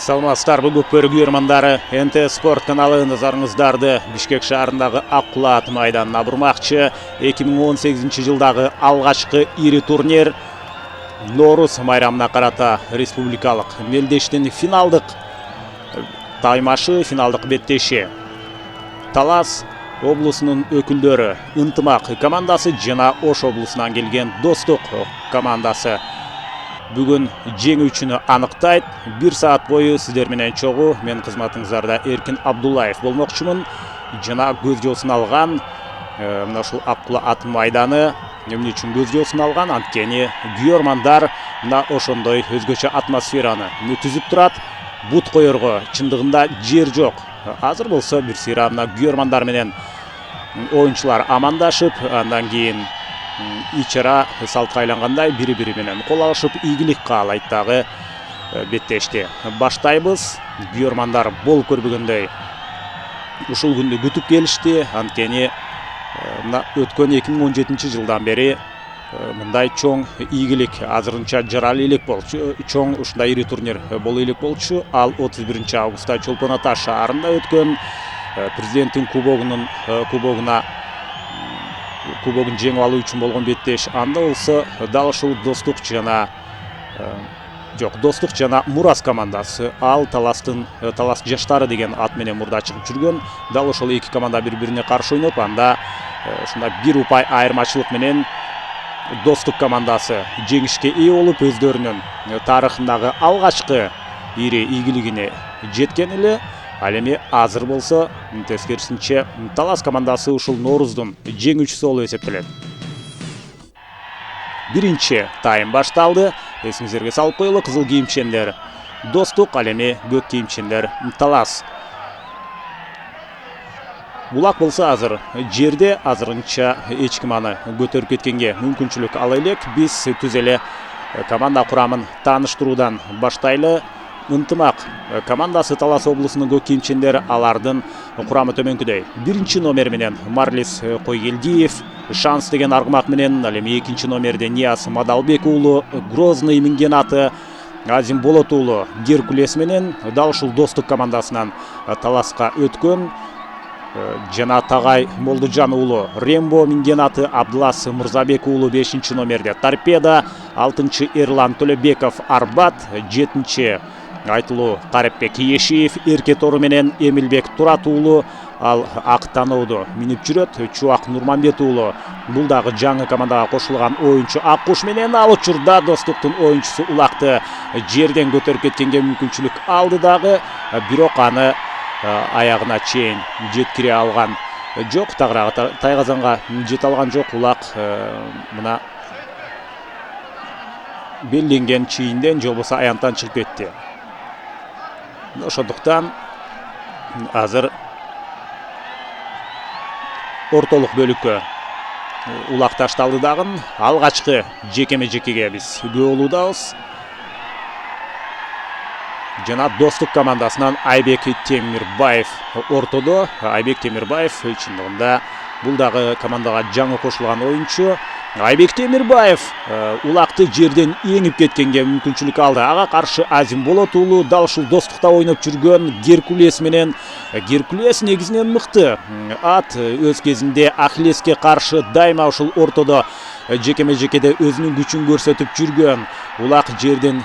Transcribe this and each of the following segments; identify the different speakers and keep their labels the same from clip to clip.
Speaker 1: Саламатсыздар, бүгүн көргөрмандары НТ Спорт каналы назарыңыздарды Бишкек шаарындагы Аккулат майданына бурмакчы. 2018 жылдагы алгачкы ири турнир Нооруз майрамына карата республикалык мелдештин финалдык таймашы, финалдык беттеши. Талас облусунун өкүлдөрү Ынтымак командасы жана Ош облусунан келген Достук командасы бүгүн жеңүүчүнү аныктайт. 1 саат бою сиздер менен чогуу мен кызматыңыздарда Эркин Абдуллаев болмокчумун. Жана көз жоосун алган мына ушул Аккулат майданы эмне үчүн көз жоосун алган? Анткени күйөрмандар мына ошондой өзгөчө атмосфераны түзүп турат. Бут коерго чындыгында жер жок. Азыр болсо бир сыйра мына күйөрмандар менен оюнчулар амандашып, андан кийин ичара салтка айлангандай бири-бири менен кол алышып ийгилик каалайт дагы беттешти. Баштайбыз. Күйөрмандар бол көрбөгөндөй ушул күндү күтүп келишти. Анткени мына өткөн 2017 жылдан бери мындай чоң ийгилик азырынча жаралы элек болчу. Чоң ушундай ири турнир боло элек болчу. Ал 31 августта Чолпон Ата шаарында өткөн президенттин кубогун жеңип алуу үчүн болгон беттеш. Анда болсо дал ушул Достук жана Мурас командасы, ал Талас жаштары деген ат менен мурда чыгып жүргөн. Дал ошол эки команда бири-бирине каршы ойноп, анда ушундай бир упай айырмачылык менен Достук командасы жеңишке ээ болуп, өздөрүнүн тарыхындагы алгачкы ири ийгилигине жеткен эле. Ал эми азыр болсо тескерисинче Талас командасы ушул Нооруздун жеңүүчүсү болуп эсептелет. Биринчи тайм башталды. Эсиңиздерге салып коелу, кызыл кийимчендер Достук, ал эми көк кийимчендер Талас. Булак болсо азыр жерде, азырынча эч ким аны көтөрүп кеткенге мүмкүнчүлүк ала элек. Биз түз эле команда курамын тааныштыруудан баштайлы. Ынтымак командасы Талас облусунун көк кийимчендери, алардын курамы төмөнкүдөй. 1 номер менен Марлис Койгелдиев, Шанс деген аргымак менен, ал эми 2 номерде Нияз Мадалбек уулу, Грозный минген аты Азим Болот уулу Геркулес менен, дал ушул Достук командасынан Таласка өткөн жана Тагай Молдужан уулу Рембо минген аты Абдылас Мырзабек уулу 5 номерде Торпеда, 6 Эрлан Төлөбеков Арбат, 7 Айтылуу Карепбек Ешиев Эркетору менен Эмилбек Турат уулу ал ак танооду минип жүрөт. Чубак Нурманбет уулу бул дагы жаңы командага кошулган оюнчу Аккуш менен. Ал учурда Достуктун оюнчусу Улакты жерден көтөрүп кеткенге мүмкүнчүлүк алды дагы, бирок аны аягына чейин жеткире алган жок, тайгазанга жете алган жок. Улак мына белгиленген чийинден же болбосо аянттан чыгып кетти. Ошондуктан азыр ортолук бөлүккө Улак ташталды дагы. Алгачкы жекеме-жекеге биз күбө болуудабыз. Жана Достук командасынан Айбек Темирбаев ортодо. Айбек Темирбаев чындыгында бул дагы командага жаңы кошулган оюнчу. Айбек Темирбаев Улакты жерден эңип кеткенге мүмкүнчүлүк алды. Ага каршы Азим Болот уулу дал ушул Достукта ойноп жүргөн Геркулес менен. Геркулес негизинен мыкты ат, өз кезинде Ахиллеске каршы дайыма ушул ортодо жекеме-жекеде өзүнүн күчүн көрсөтүп жүргөн. Улак жерден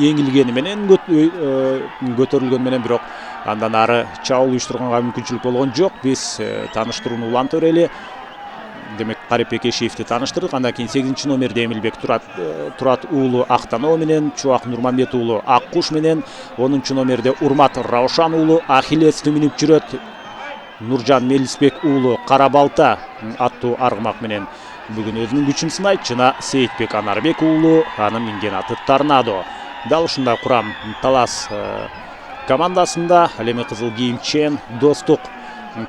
Speaker 1: эңилгени менен көтөрүлгөн менен, бирок андан ары чабуул уюштурганга мүмкүнчүлүк болгон жок. Биз тааныштырууну улантып берели. Демек Карепбек Ешиевди тааныштырдык. Андан кийин 8 номерде Эмилбек Турат уулу Актаноо менен, Чубак Нурманбет уулу Аккуш менен, 10 номерде Урмат Раушан уулу Ахиллести минип жүрөт. Нуржан Мелисбек уулу Карабалта аттуу аргымак менен бүгүн өзүнүн күчүн сынайт. Жана Сейитбек Анарбек уулу анын минген аты Торнадо. Дал ушундай курам Талас командасында. Ал эми кызыл кийимчен Достук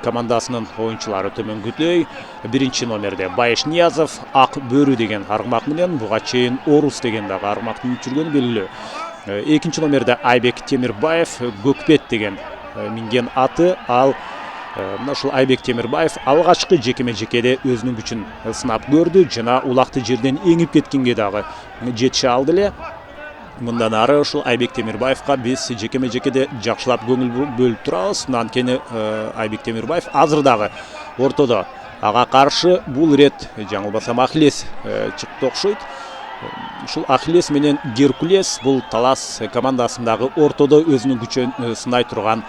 Speaker 1: командасынын оюнчулары төмөнкүдөй. 1 номерде Байыш Ниязов ак бөрү деген аргымак менен, буга чейин Орус деген дагы аргымак минип жүргөнү белгилүү. 2 номерде Айбек Темирбаев Көкпет деген минген аты. Ал мына ушул Айбек Темирбаев алгачкы жекеме-жекеде өзүнүн күчүн сынап көрдү жана Улакты жерден эңип кеткенге дагы жетише алды эле. мындан ары ушул Айбек Темирбаевга биз жекеме-жекеде жакшылап көңүл бөлүп турабыз. Анткени Айбек Темирбаев азыр дагы ортодо. Ага каршы бул ирет жаңылбасам Ахиллес чыкты окшойт. Ушул Ахиллес менен Геркулес бул Талас командасындагы ортодо өзүнүн күчүн сынай турган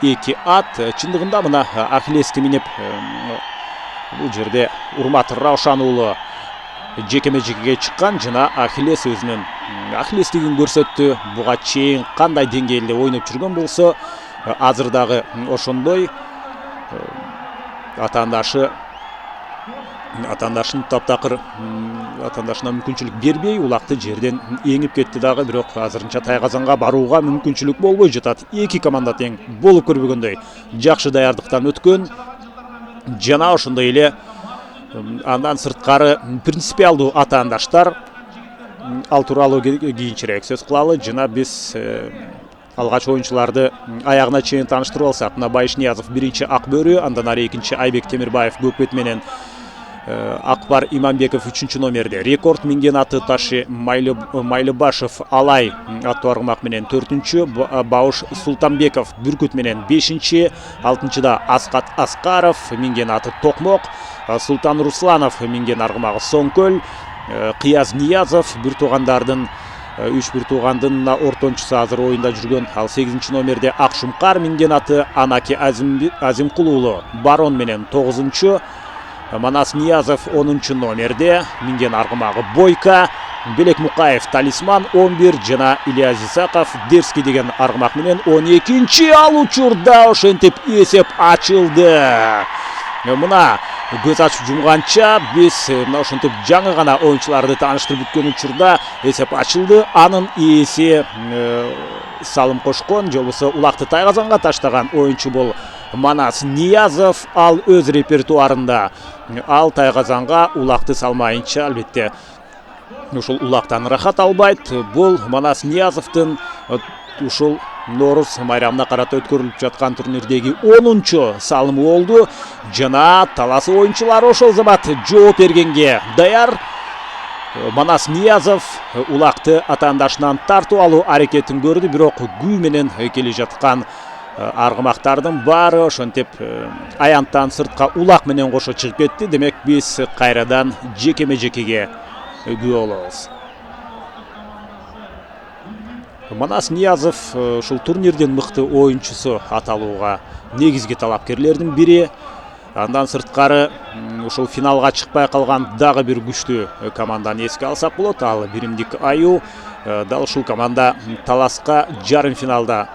Speaker 1: эки ат. Чындыгында мына Ахиллести минип бул жерде Урмат Раушан уулу жекеме-жекеге чыккан. Жана Ахиллес өзүнүн Ахиллестигин көрсөттү. Буга чейин кандай деңгээлде ойноп жүргөн болсо, азыр дагы ошондой атаандашын таптакыр атаандашына мүмкүнчүлүк бербей улакты жерден эңип кетти дагы. Бирок азырынча тайгазанга барууга мүмкүнчүлүк болбой жатат. Эки команда тең болуп көрбөгөндөй жакшы даярдыктан өткөн. Жана ошондой эле андан сырткары принципиалдуу атаандаштар. Ал тууралуу кийинчерээк сөз кылалы. Жана биз алгач оюнчуларды аягына чейин тааныштырып алсак, мына Байыш Ниязов биринчи ак бөрү, андан ары экинчи Айбек Темирбаев көк бет менен Акбар Иманбеков 3-чү номерде, рекорд минген аты Ташы Майлыбашев Алай аттуу аргымак менен 4-чү, Бауш Султанбеков Бүркүт менен 5-чи, 6-чыда Аскат Аскаров минген аты Токмок, Султан Русланов минген аргымагы Соңкөл, Кыяз Ниязов бир туугандардын 3 бир туугандын ортончусу азыр оюнда жүргөн. Ал 8-чи номерде Акшумкар минген аты Анаки Азимкул уулу Барон менен 9-чу, Манас Ниязов 10-чу номерде минген аргымагы Бойка, Белек Мукаев Талисман 11, жана Илья Зисаков Дерский деген аргымак менен 12-чи. Ал учурда ошентип эсеп ачылды. Мына көз ачып жумганча биз ошентип жаңы гана оюнчуларды тааныштырып бүткөн учурда эсеп ачылды. Анын ээси салым кошкон, же болбосо улакты тайгазанга таштаган оюнчу бул Манас Ниязов. Ал өз репертуарында ал тайгазанга улакты салмайынча албетте ушул улактан рахат албайт. Бул Манас Ниязовдун ушул Нооруз майрамына карата өткөрүлүп жаткан турнирдеги 10-чу салымы болду. Жана Талас оюнчулары ошол замат жооп бергенге даяр. Манас Ниязов улакты атаандашынан тартып алуу аракетин көрдү, бирок күү менен келе жаткан аргымактардын баары ошентип аянттан сыртка улак менен кошо чыгып кетти. Демек биз кайрадан жекеме-жекеге күбө болобуз. Манас Ниязов ушул турнирдин мыкты оюнчусу аталууга негизги талапкерлердин бири. Андан сырткары ушул финалга чыкпай калган дагы бир күчтүү команданы эске алсак болот. Ал Биримдик Аю. Дал ушул команда Таласка жарым финалда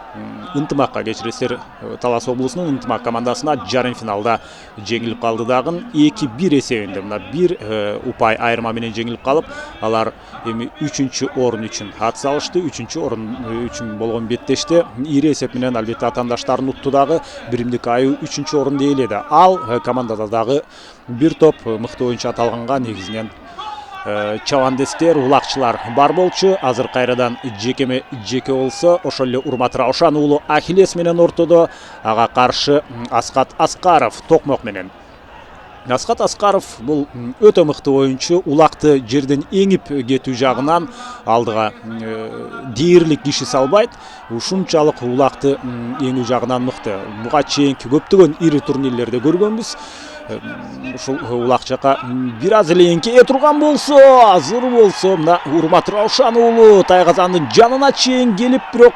Speaker 1: ынтымакка, кечиресиздер, Талас облусунун ынтымак командасына жарым финалда жеңилип калды дагы. 2-1 эсебинде, мына бир упай айырма менен жеңилип калып, алар эми 3-чү орун үчүн ат салышты. 3-чү орун үчүн болгон беттеште ири эсеп менен албетте атаандаштарын утту дагы. Биримдик Аю 3-чү орунду ээледи. Ал командада дагы бир топ мыкты оюнчу аталганга негизинен чабандестер, улакчылар бар болчу. Азыр кайрадан жекеме-жеке болсо, ошол эле Урмат Раушан уулу Ахиллес менен ортодо. Ага каршы Аскат Аскаров Токмок менен. Аскат Аскаров бул өтө мыкты оюнчу. Улакты жерден эңип кетүү жагынан алдыга дээрлик киши салбайт. Ушунчалык улакты эңүү жагынан мыкты. Буга чейинки көптөгөн ири турнирлерде көргөнбүз. Ушул улак жака бир аз эле эңкее турган болсо, азыр болсо мына Урмат Раушан уулу тайгазандын жанына чейин келип, бирок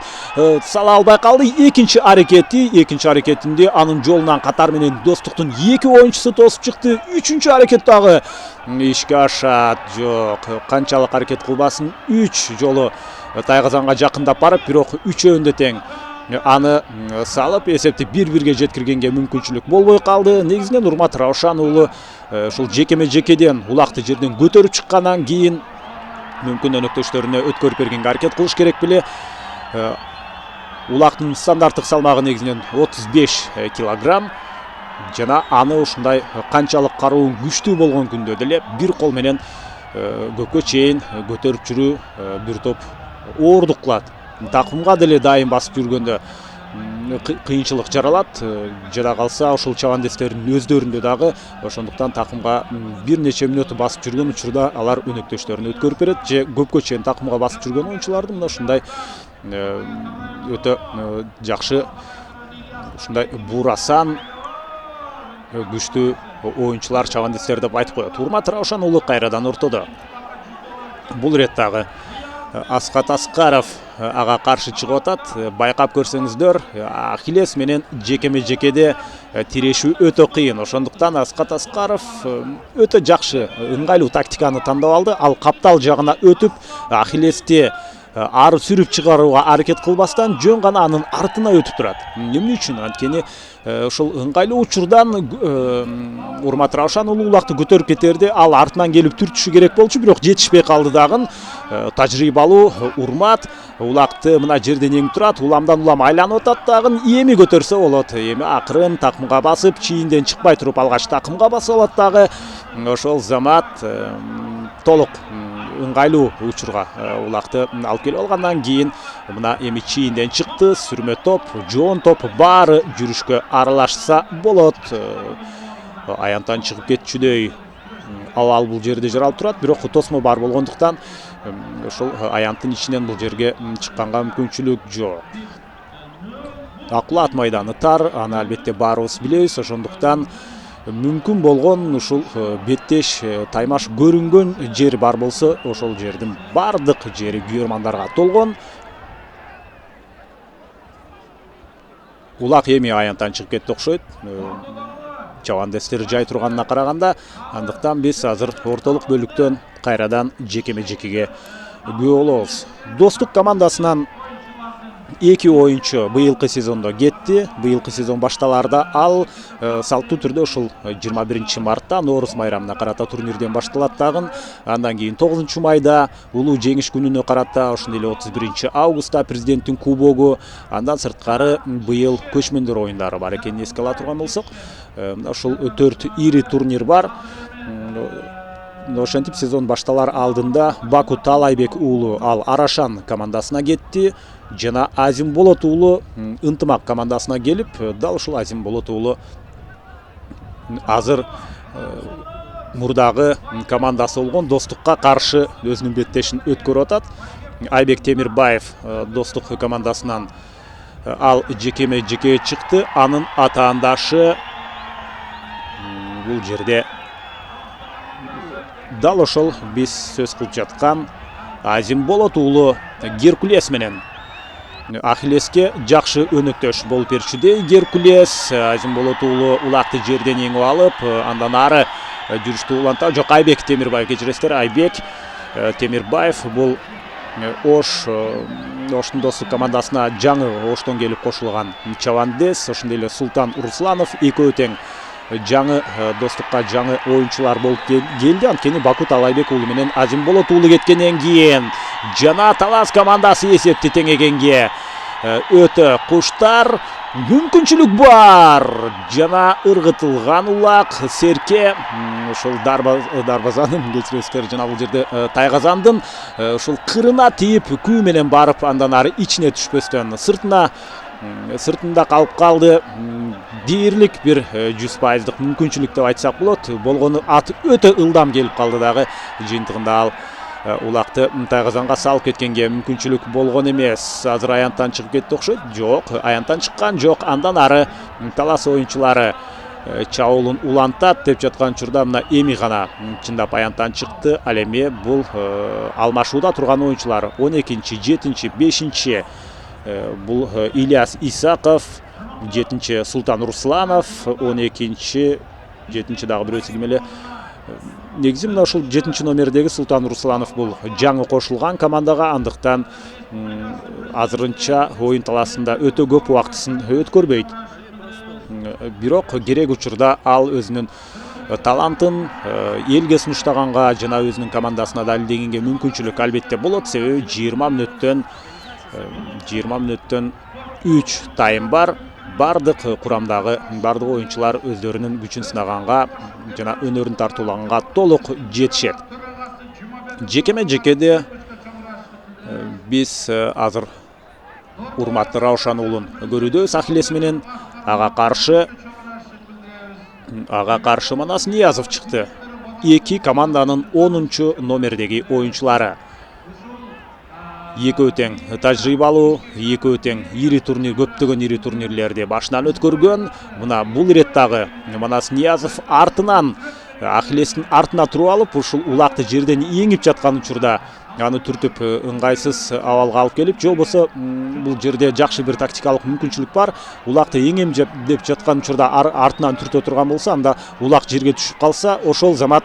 Speaker 1: сала албай калды. Экинчи аракетинде анын жолунан катар менен Достуктун 2 оюнчусу тосуп чыкты. 3-чү аракет дагы ишке ашат. Жок, канчалык аракет кылбасын, 3 жолу тайгазанга жакындап барып, бирок үчөөндө тең аны салып эсепти 1-1ге жеткиргенге мүмкүнчүлүк болбой калды. Негизинен Урмат Раушан уулу ушул жекеме-жекеден улакты жерден көтөрүп чыккандан кийин мүмкүн өнөктөштөрүнө өткөрүп бергенге аракет кылыш керек беле. Улактын стандарттык салмагы негизинен 35 килограмм. Жана аны ушундай канчалык каруу күчтүү болгон күндө деле бир кол менен көккө чейин көтөрүп жүрүү бир топ оорундук кылат. Такымга деле дайым басып жүргөндө кыйынчылык жаралат. Жада калса ошол чабандестердин өздөрүндө дагы ошондуктан такымга бир нече мүнөт басып жүргөн учурда алар өнөктөштөрүн өткөрүп берет же көпкө чейин такымга басып жүргөн оюнчулардын мына ушундай өтө жакшы, ушундай буурасан күчтүү оюнчулар, чабандестер деп айтып коет. Урмат Раушан уулу кайрадан ортодо. Бул ирет дагы Аскат Аскаров ага каршы чыгып атат. Байкап көрсөңүздөр, Ахиллес менен жекеме-жекеде тирешүү өтө кыйын. Ошондуктан Аскат Аскаров өтө жакшы, ыңгайлуу тактиканы тандап алды. Ал каптал жагына өтүп, Ахиллести ары сүрүп чыгарууга аракет кылбастан жөн гана анын артына өтүп турат. Эмне үчүн? Анткени ошол ыңгайлуу учурдан Урмат Раушан улуулакты көтөрүп кетерди. Ал артынан келип түртүшү керек болчу, бирок жетишпей калды дагы. Тажрыйбалуу Урмат улакты мына жерден эң турат, уламдан улам айланып атат дагы, эми көтөрсө болот. Эми акырын такымга басып, чийинден чыкпай туруп алгач такымга басып алат дагы. Ошол замат толук ыңгайлуу учурга улакты алып келип алгандан кийин мына эми чийинден чыкты, сүрмө топ, жоон топ баары жүрүшкө аралашса болот. Аянтан чыгып кетчүдөй абал бул жерде жаралып турат, бирок тосмо бар болгондуктан ошол аянттын ичинен бул жерге чыкканга мүмкүнчүлүк жок. Акулат майданы тар, аны албетте баарыбыз билебиз, ошондуктан мүмкүн болгон ушул беттеш таймаш көрүнгөн жер бар болсо, ошол жердин бардык жери күйөрмандарга толгон. Улак эми аянттан чыгып кетти окшойт. Чабандестер жай турганына караганда, андыктан биз азыр ортолук бөлүктөн кайрадан жекеме-жекеге күбө болобуз. Достук командасынан 2 оюнчу быйылкы сезондо кетти. Быйылкы сезон башталарда ал салттуу түрдө ушул 21 мартта Нооруз майрамына карата турнирден башталат дагы. Андан кийин 9 майда улуу жеңиш күнүнө карата, ошондой эле 31 августта президенттин кубогу, андан сырткары быйыл көчмөндөр оюндары бар экенин эске ала турган болсок, ушул 4 ири турнир бар. Ошентип сезон башталар алдында Баку Талайбек уулу ал Арашан командасына кетти. Жана Азим Болот уулу Ынтымак командасына келип, дал ушул Азим Болот уулу азыр мурдагы командасы болгон Достукка каршы өзүнүн беттешин өткөрүп атат. Айбек Темирбаев Достук командасынан ал жекеме-жеке чыкты. Анын атаандашы бул жерде дал ошол биз сөз кылып жаткан Азим Болот уулу Геркулес менен Ахиллеске жакшы өнөктөш болуп берчүдөй. Геркулес Азим Болот уулу улакты жерден эңип алып, андан ары жүрүштү уланта. Жок, Айбек Темирбаев, кечиресиздер, Айбек Темирбаев бул Оштун Достук командасына жаңы Оштон келип кошулган чабандес. Ошондой эле Султан Русланов экөө тең жаңы Достукка жаңы оюнчулар болуп келди. Анткени Баку Талайбек уулу менен Азим Болот уулу кеткенден кийин Жана Талас командасы эсепти теңегенге өтө куштар. Мүмкүнчүлүк бар. Жана ыргытылган улак Серке ошол дарбазанын, кечиресиздер, жана бул жерде Тайгазандын ушул кырына тийип, күү менен барып, андан ары ичине түшпөстөн сыртында калып калды. Дээрлик бир 100%дык мүмкүнчүлүк деп айтсак болот. Болгону ат өтө ылдам келип калды дагы. Жыйынтыгында ал улакты Тайгазанга салып кеткенге мүмкүнчүлүк болгон эмес. Азыр аянттан чыгып кетти окшойт. Жок, аянттан чыккан жок. Андан ары Талас оюнчулары чабуулун улантат деп жаткан учурда мына эми гана чындап аянттан чыкты. Ал эми бул алмашууда турган оюнчулар 12-чи, 7-чи, 5-чи бул Ильяс Исаков, 7-чи Султан Русланов, 12-чи, 7-чи дагы бирөөсү ким эле? Негизи мына ушул 7-чи номердеги Султан Русланов бул жаңы кошулган командага, андыктан азырынча оюн таласында өтө көп убактысын өткөрбөйт. Бирок керек учурда ал өзүнүн талантын элге сунуштаганга жана өзүнүн командасына далилдегенге мүмкүнчүлүк албетте болот. Себеби 20 мүнөттөн 3 тайм бар. Бардык курамдагы бардык оюнчулар өздөрүнүн күчүн сынаганга жана өнөрүн тартуулаганга толук жетишет. Жекеме-жекеде биз азыр Урматтуу Раушан уулун көрүүдөбүз Ахиллес менен. Ага каршы Манас Ниязов чыкты. Эки команданын 10 номердеги оюнчулары. Экөө тең тажрыйбалуу, экөө тең ири турнир, көптөгөн ири турнирлерди башынан өткөргөн. Мына бул ирет дагы Манас Ниязов артынан Ахиллестин артына туруп алып, ушул улакты жерден эңип жаткан учурда аны түртүп ыңгайсыз абалга алып келип, же болбосо бул жерде жакшы бир тактикалык мүмкүнчүлүк бар. Улакты эңем деп жаткан учурда артынан түртө турган болсо, анда улак жерге түшүп калса, ошол замат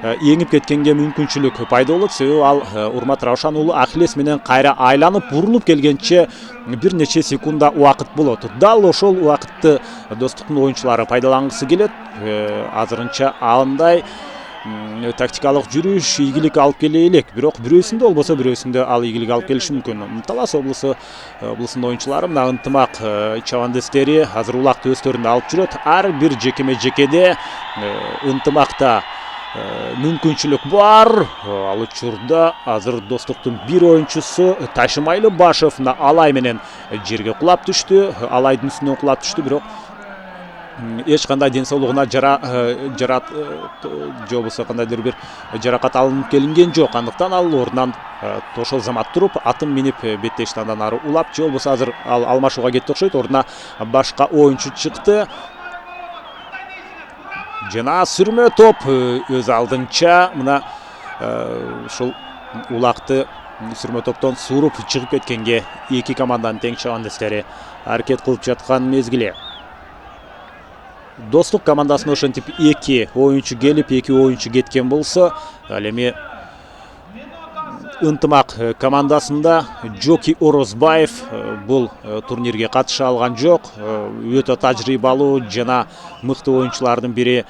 Speaker 1: эңип кеткенге мүмкүнчүлүк пайда болот. Себеби ал Урмат Раушан уулу Ахиллес менен кайра айланып, бурулуп келгенче бир нече секунда убакыт болот. Дал ошол убакытты Достуктун оюнчулары пайдалангысы келет. Азырынча андай тактикалык жүрүш ийгилик алып келе элек, бирок бирөөсүндө болбосо бирөөсүндө ал ийгилик алып келиши мүмкүн. Талас облусунун оюнчулары мына ынтымак чабандестери азыр улакты өздөрүндө алып жүрөт. Ар бир жекеме-жекеде ынтымакта мүмкүнчүлүк бар. Ал учурда азыр Достуктун бир оюнчусу Ташымайлы Башев Алай менен жерге кулап түштү. Алайдын үстүнөн кулап түштү, бирок эч кандай ден соолугуна жарат же болбосо кандайдыр бир жаракат алынып келинген жок. Андыктан ал ордунан ошол замат туруп, атын минип беттешти, андан ары улап, же болбосо азыр ал алмашууга кетти окшойт. Ордуна башка оюнчу чыкты. Жана сүрмө топ өз алдынча мына ушул улакты сүрмө топтон сууруп чыгып кеткенге эки команданын тең чабандестери аракет кылып жаткан мезгили. Достук командасына ошентип эки оюнчу келип, эки оюнчу кеткен болсо, ал эми ынтымак командасында Жоки Орозбаев бул турнирге катыша алган жок. Өтө тажрыйбалуу жана мыкты оюнчулардын бири,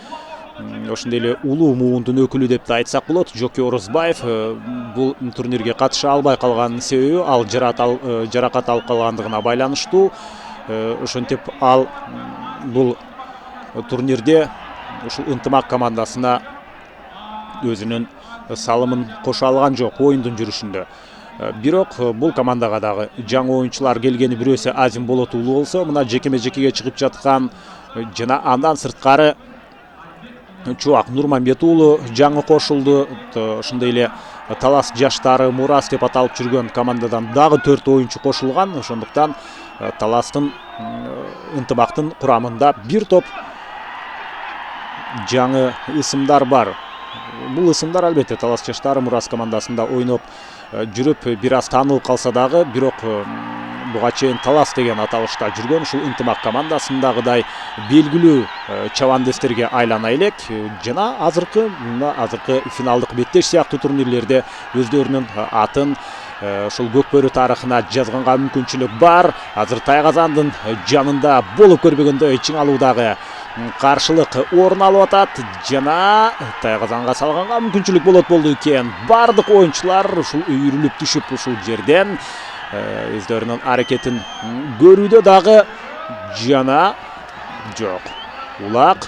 Speaker 1: ошондой эле улуу муундун өкүлү деп да айтсак болот. Жоки Орозбаев бул турнирге катыша албай калганын себеби ал жаракат алып калгандыгына байланыштуу. Ошентип ал бул турнирде ушул ынтымак командасына өзүнүн салымын кошо алган жок оюндун жүрүшүндө. Бирок бул командага дагы жаңы оюнчулар келгени бирөөсү Азим Болот уулу болсо, мына жекеме-жекеге чыгып жаткан жана андан сырткары Чубак Нурмамбет уулу жаңы кошулду. Ошондой эле Талас жаштары Мурас деп аталып жүргөн командадан дагы 4 оюнчу кошулган. Ошондуктан Таластын ынтымактын курамында бир топ жаңы ысымдар бар. Бул ысымдар албетте Талас жаштары Мурас командасында ойноп жүрүп бир аз таанылып калса дагы, бирок буга чейин Талас деген аталышта жүргөн ушул ынтымак командасындагыдай белгилүү чабандестерге айлана элек. Жана азыркы финалдык беттеш сыяктуу турнирлерде өздөрүнүн атын ошол көкбөрү тарыхына жазганга мүмкүнчүлүк бар. Азыр Тайгазандын жанында болуп көрбөгөндөй чыңалуудагы каршылык орун алып атат жана Тайгазанга салганга мүмкүнчүлүк болду экен. Бардык оюнчулар ушул үйрүлүп түшүп ушул жерден өздөрүнүн аракетин көрүүдө дагы жана жок. Улак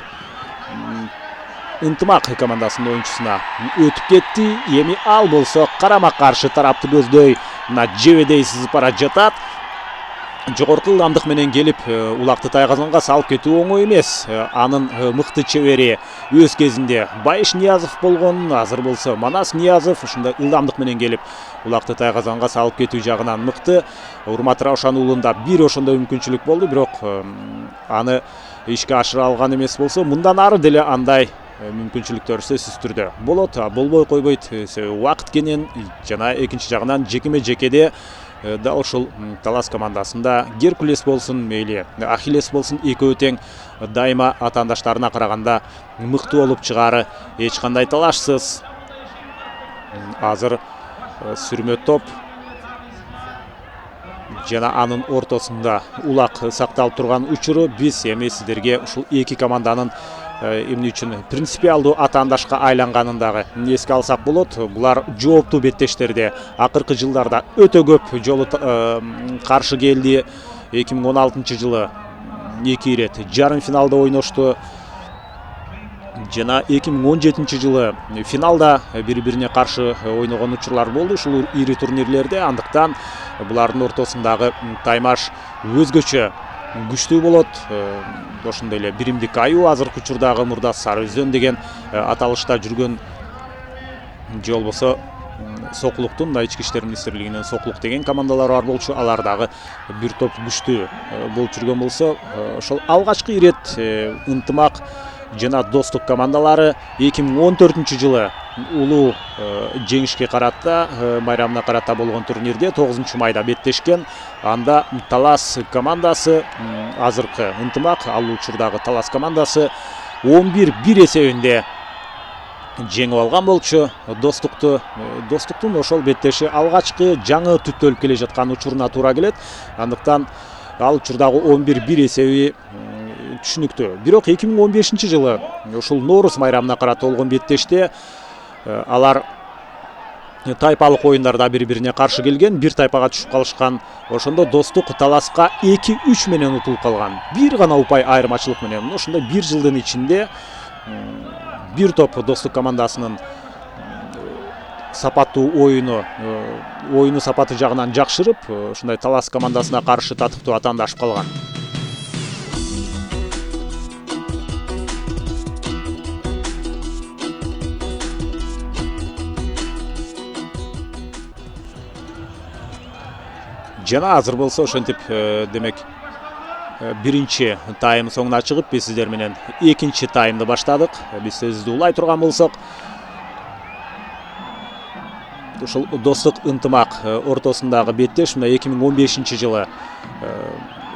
Speaker 1: ынтымак командасынын оюнчусуна өтүп кетти. Эми ал болсо карама каршы тарапты көздөй мына жебедей сызып бара жатат. Жогорку ылдамдык менен келип улакты Тайгазанга салып кетүү оңой эмес. Анын мыкты чебери өз кезинде Байыш Ниязов болгон. Азыр болсо Манас Ниязов ушундай ылдамдык менен келип улакты Тайгазанга салып кетүү жагынан мыкты. Урмат Раушан уулунда бир ошондой мүмкүнчүлүк болду, бирок аны ишке ашыра алган эмес болсо, мындан ары деле андай мүмкүнчүлүктөр сөзсүз түрдө болот. Болбой койбойт, себеби убакыт кенен жана экинчи жагынан жекеме-жекеде дал ушул Талас командасында Геркулес болсун, мейли Ахиллес болсун, экөө тең дайыма атаандаштарына караганда мыкты болуп чыгары эч кандай талашсыз. Азыр сүрмө топ жана анын ортосунда улак сакталып турган учуру биз эми сиздерге ушул эки команданын эмне үчүн принципиалдуу атаандашка айланганын дагы эске алсак болот. Булар жооптуу беттештерде акыркы жылдарда өтө көп жолу каршы келди. 2016 жылы 2 ирет жарым финалда ойношту. жана 2017 жылы финалда бири-бирине каршы ойногон учурлар болду ушул ири турнирлерде. Андыктан булардын ортосундагы таймаш өзгөчө күчтүү болот. Ошондой эле биримдик аюу азыркы учурдагы Мурдас Сары Өзөн деген аталышта жүргөн, же болбосо Сокулуктун ички иштер министрлигинин Сокулук деген командалары бар болчу. Алар дагы бир топ күчтүү болуп жүргөн болсо, ошол алгачкы ирет ынтымак жана достук командалары 2014 жылы улуу жеңишке карата, майрамына карата болгон турнирде 9 майда беттешкен. Анда Талас командасы, азыркы ынтымак, ал учурдагы Талас командасы 11-1 эсебинде жеңип алган болчу. Достуктун ошол беттеши алгачкы жаңы түптөлүп келе жаткан учуруна туура келет. Андыктан ал учурдагы 11-1 эсеби түшүнүктүү. Бирок 2015 жылы ушул Ноорус майрамына карата болгон беттеште алар тайпалык оюндарда бири-бирине каршы келген, бир тайпага түшүп калышкан. Ошондо Достук Таласка 2-3 менен утулуп калган. Бир гана упай айырмачылык менен. Ошондо бир жылдын ичинде бир топ Достук командасынын сапаттуу оюну сапаты жагынан жакшырып, ушундай Талас командасына каршы татыктуу атаандашып калган. Жана азыр болсо ошентип демек биринчи тайм соңуна чыгып, биз сиздер менен экинчи таймды баштадык. Биз сөздү улай турган болсок, ушул Достук ынтымак ортосундагы беттеш мына 2015 жылы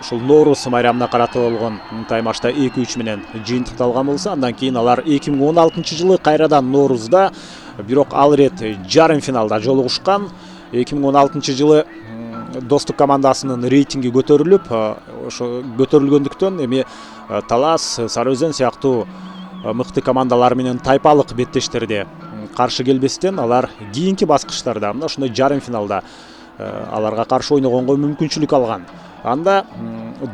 Speaker 1: ушул Ноорус майрамына карата болгон таймашта 2-3 менен жыйынтыкталган болсо, андан кийин алар 2016 жылы кайрадан Ноорузда, бирок ал ирет жарым финалда жолугушкан. 2016 жылы Достук командасынын рейтинги көтөрүлүп, ошо көтөрүлгөндүктөн эми Талас, Сары Өзөн сыяктуу мыкты командалар менен тайпалык беттештерде каршы келбестен, алар кийинки баскычтарда мына ушундай жарым финалда аларга каршы ойногонго мүмкүнчүлүк алган. Анда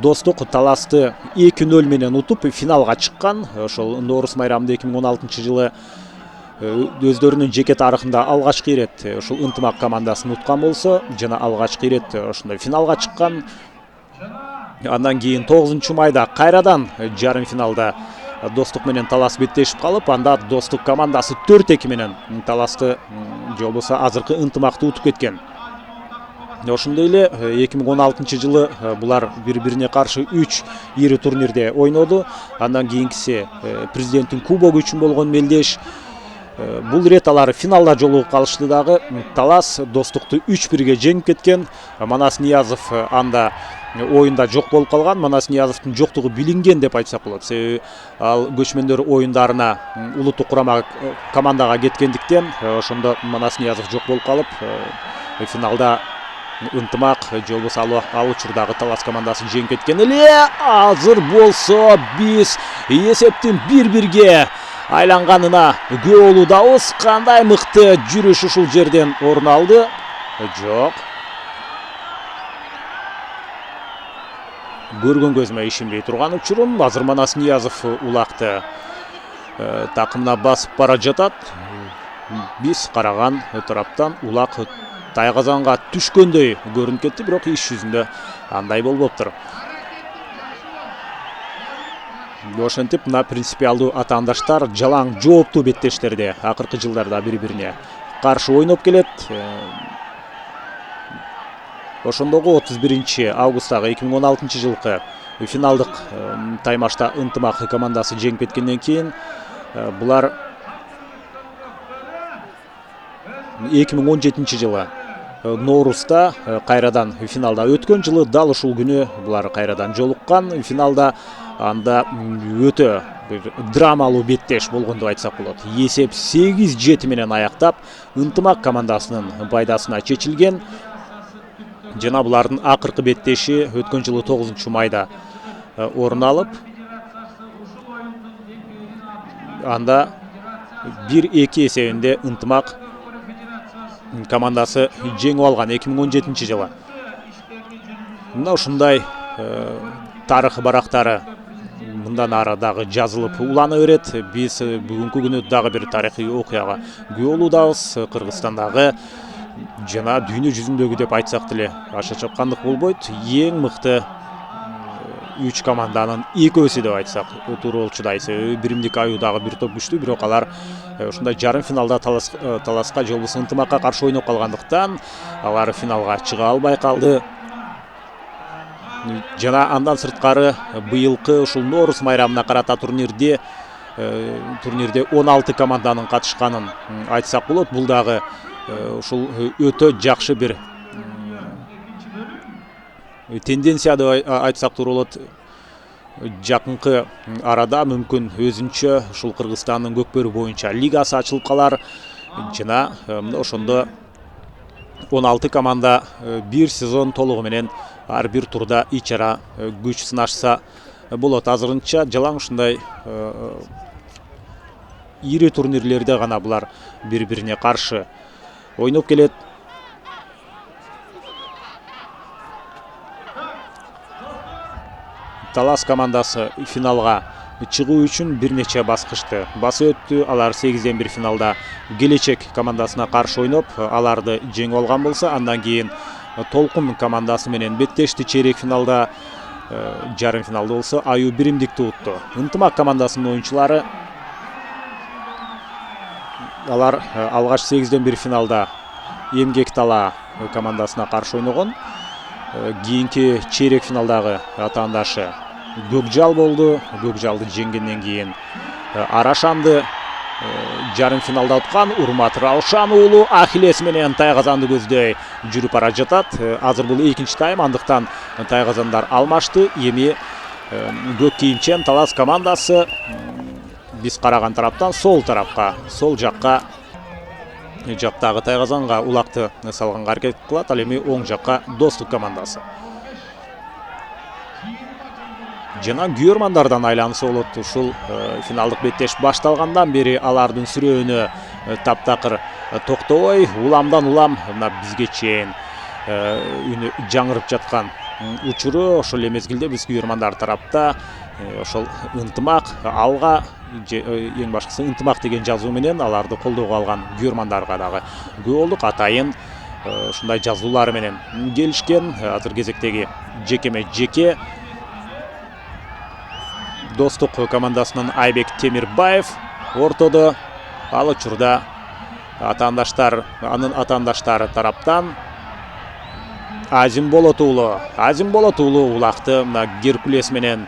Speaker 1: Достук Таласты 2-0 менен утуп финалга чыккан. Ошол Ноорус майрамында 2016 жылы өздөрүнүн жеке тарыхында алгачкы ирет ушул ынтымак командасын уткан болсо, жана алгачкы ирет ошондой финалга чыккан. Андан кийин 9 майда кайрадан жарым финалда Достук менен Талас беттешип калып, анда Достук командасы 4-2 менен Таласты, же болбосо азыркы ынтымакты утуп кеткен. Ошондой эле 2016 жылы булар бири-бирине каршы 3 ири турнирде ойноду. Андан кийинкиси президенттин кубогу үчүн болгон мелдеш. Бул ирет алар финалда жолугуп калышты дагы. Талас Достукту 3-1 жеңип кеткен. Манас Ниязов анда оюнда жок болуп калган. Манас Ниязовдун жоктугу билинген деп айтсак болот. Себеби ал көчмөндөр оюндарына улуттук курама командага кеткендиктен, ошондо Манас Ниязов жок болуп калып, финалда ынтымак, же болбосо ал учурдагы Талас командасы жеңип кеткен эле. Азыр болсо биз эсептин 1-1 айланганына күбө болуудабыз. Кандай мыкты жүрүш ушул жерден орун алды. Жок. Көргөн көзүмө ишенбей турган учурум. Азыр Манас Ниязов улакты такымына басып бара жатат. Биз караган тараптан улак тайказанга түшкөндөй көрүнүп кетти, бирок иш жүзүндө андай болбоптур. Ошентип мына принципиалдуу атаандаштар жалаң жооптуу беттештерде акыркы жылдарда бири-бирине каршы ойноп келет. Ошондогу 31 августтагы 2016 жылкы финалдык таймашта ынтымак командасы жеңип кеткенден кийин булар 2017 жылы Ноорузда кайрадан финалда өткөн жылы дал ушул күнү булар кайрадан жолуккан. Финалда анда өтө бир драмалуу беттеш болгон деп айтсак болот. Эсеп 8-7 менен аяктап ынтымак командасынын пайдасына чечилген. Жана булардын акыркы беттеши өткөн жылы 9 майда орун алып, анда 1-2 эсебинде ынтымак командасы жеңип алган 2017 жылы. Мына ушундай тарых барактары мындан ары дагы жазылып улана берет. Биз бүгүнкү күнү дагы бир тарыхый окуяга күбө болуудабыз. Кыргызстандагы жана дүйнө жүзүндөгү деп айтсак деле аша чапкандык болбойт. Эң мыкты 3 команданын экөөсү деп айтсак туура болчудай. Биримдик аю дагы бир топ күчтүү, бирок алар ушундай жарым финалда таласка же болбосо ынтымакка каршы ойноп калгандыктан алар финалга чыга албай калды. Жана андан сырткары быйылкы ушул Нооруз майрамына карата турнирде 16 команданын катышканын айтсак болот. Бул дагы ушул өтө жакшы бир тенденция деп айтсак туура болот. Жакынкы арада мүмкүн өзүнчө ушул Кыргызстандын көкбөрү боюнча лигасы ачылып калар. Жана ошондо 16 команда бир сезон толугу менен ар бир турда ичара күч сынашса болот. Азырынча жалаң ушундай ири турнирлерде гана булар бири-бирине каршы ойноп келет. Талас командасы финалга чыгуу үчүн бир нече баскычты басып өттү. Алар 8-1 финалда Келечек командасына каршы ойноп, аларды жеңип алган болсо, андан кийин Толкун командасы менен беттешти. Чейрек финалда, жарым финалда болсо Аю биримдикти утту. Ынтымак командасынын оюнчулары алар алгач 8-1 финалда Эмгек Тала командасына каршы ойногон. Кийинки чейрек финалдагы атаандашы Көкжал болду. Көкжалды жеңгенден кийин Арашанды жарым финалда уткан Урмат Раушан уулу Ахиллес менен Тайгазанды көздөй жүрүп бара жатат. Азыр бул экинчи тайм, андыктан Тайгазандар алмашты. Эми көк кийимчен Талас командасы биз караган тараптан сол тарапка, сол жакка жактагы Тайгазанга улакты салганга аракет кылат. Ал эми оң жакка Достук командасы. Жана күйөрмандардан айланысы болот. Ушул финалдык беттеш башталгандан бери алардын сүрөөнү таптакыр токтобой, уламдан улам мына бизге чейин үнү жаңырып жаткан учуру. Ошол эле мезгилде биз күйөрмандар тарапта ошол ынтымак алга, эң башкысы ынтымак деген жазуу менен аларды колдоого алган күйөрмандарга дагы күбө болдук. Атайын ушундай жазуулар менен келишкен. Азыр кезектеги жекеме жеке Достук командасынын Айбек Темирбаев ортодо. Ал учурда анын атаандаштары тараптан Азим Болот уулу улакты мына Геркулес менен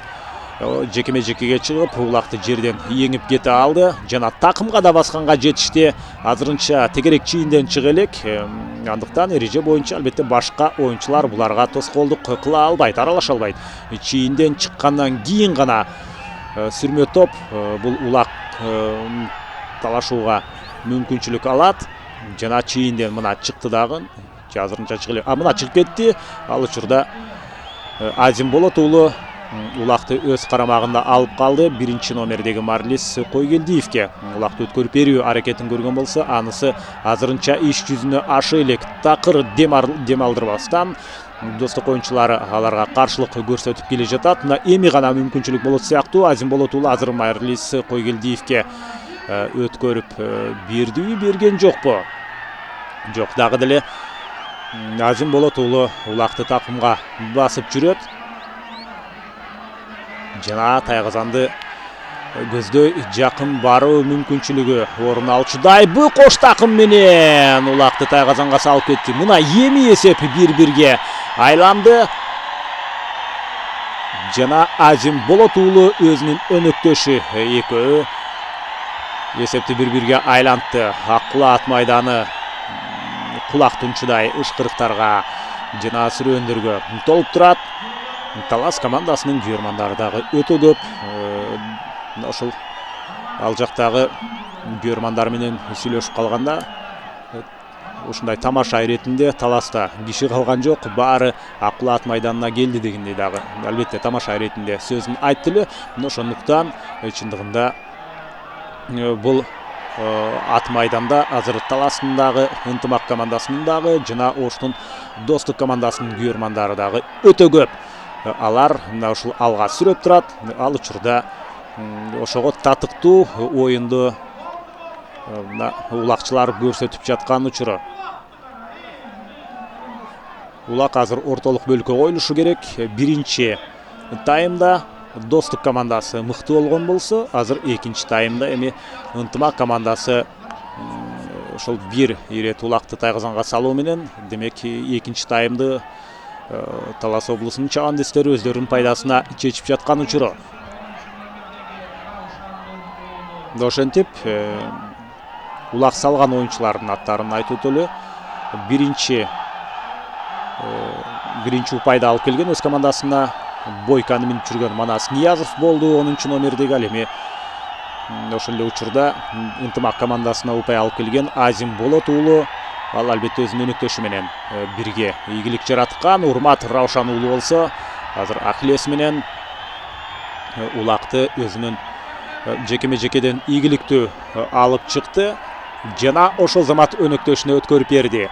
Speaker 1: жекеме жекеге чыгып, улакты жерден еңип кете алды. Жана такымга да басканга жетишти. Азырынча тегерек чийинден чыга элек. Андыктан эреже боюнча албетте башка оюнчулар буларга тоскоолдук кыла албайт, аралаша албайт. Чийинден чыккандан кийин гана сүрмө топ бул улак талашууга мүмкүнчүлүк алат. Жана чийинден мына чыкты дагы. Азырынча чыгып, мына чыгып кетти. Ал учурда Азим Болот уулу улакты өз карамагында алып калды. Биринчи номердеги Марлис Койгелдиевке улакты өткөрүп берүү аракетин көргөн болсо, анысы азырынча иш жүзүнө ашы элек. Такыр дем алдырбастан Достук оюнчулары аларга каршылык көрсөтүп келе жатат. Мына эми гана мүмкүнчүлүк болот сыяктуу. Азим Болот уулу азыр Марлис Койгелдиевке өткөрүп бердиби, берген жокпу? Жок, дагы деле Азим Болот уулу улакты такымга басып жүрөт. Жана Тайгазанды көздөй жакын баруу мүмкүнчүлүгү орун алчудай. Бу кош такым менен улакты Тайгазанга салып кетти. Мына эми эсеп 1-1ге айланды. Жана Азим Болот уулу өзүнүн өнөктөшү экөө эсепти 1-1ге айлантты. Аккулаат майданы кулак тунчудай ышкырыктарга жана сүрөөндөргө толуп турат. Талас командасынын күйөрмандары дагы өтө көп. Ошол ал жактагы күйөрмандар менен сүйлөшүп калганда ушундай тамаша иретинде Таласта киши калган жок, баары Аккулаат майданына келди дегендей дагы албетте тамаша иретинде сөзүн айтты эле. Ошондуктан чындыгында бул ат майданда азыр Таластын дагы, Ынтымак командасынын дагы жана Оштун Достук командасынын күйөрмандары дагы өтө көп. алар мына ушул алга сүрөп турат. Ал учурда ошого татыктуу оюнду мына улакчылар көрсөтүп жаткан учуру. Улак азыр ортолук бөлүккө коюлушу керек. Биринчи таймда Достук командасы мыкты болгон болсо, азыр экинчи таймда эми Ынтымак командасы ошол бир ирет улакты тайгазанга салуу менен, демек экинчи таймды Талас облусунун чабандестери өздөрүнүн пайдасына чечип жаткан учуру. Ошентип улак салган оюнчулардын аттарын айтып өтөлү. Биринчи упайда алып келген өз командасына Бойканы минип жүргөн Манас Ниязов болду, 10 номердеги. Ал эми ошол эле учурда Ынтымак командасына упай алып келген Азим Болот уулу, ал албетте өзүнүн өнөктөшү менен бирге ийгилик жараткан. Урмат Раушан уулу болсо, азыр Ахилес менен улакты өзүнүн жекеме-жекеден ийгиликтүү алып чыкты жана ошол замат өнөктөшүнө өткөрүп берди.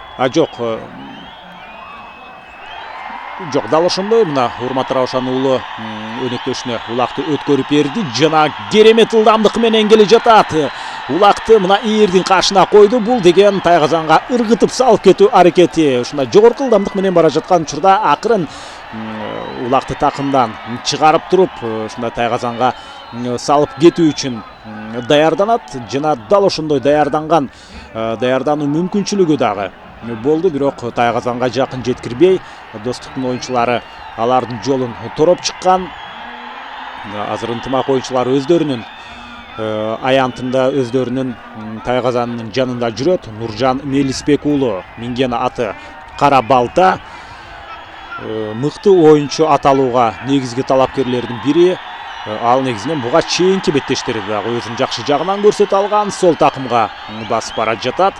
Speaker 1: Жок, дал ошондой мына Урмат Раушан уулу өнөктөшүнө улакты өткөрүп берди жана керемет ылдамдык менен келе жатат. Улакты мына ийирдин кашына койду. Бул деген тайгазанга ыргытып салып кетүү аракети. Ушундай жогорку ылдамдык менен бара жаткан учурда акырын улакты такымдан чыгарып туруп, ушундай тайгазанга салып кетүү үчүн даярданат жана дал ошондой даярдануу мүмкүнчүлүгү дагы болду, бирок тайгазанга жакын жеткирбей, Достуктун оюнчулары алардын жолун тороп чыккан. Азыр Ынтымак оюнчулары өздөрүнүн аянтында, өздөрүнүн тайгазанынын жанында жүрөт. Нуржан Мелисбек уулу минген аты Кара Балта. Мыкты оюнчу аталууга негизги талапкерлердин бири. Ал негизинен буга чейинки беттештери дагы өзүнүн жакшы жагынан көрсөтө алган. Сол такымга басып бара жатат.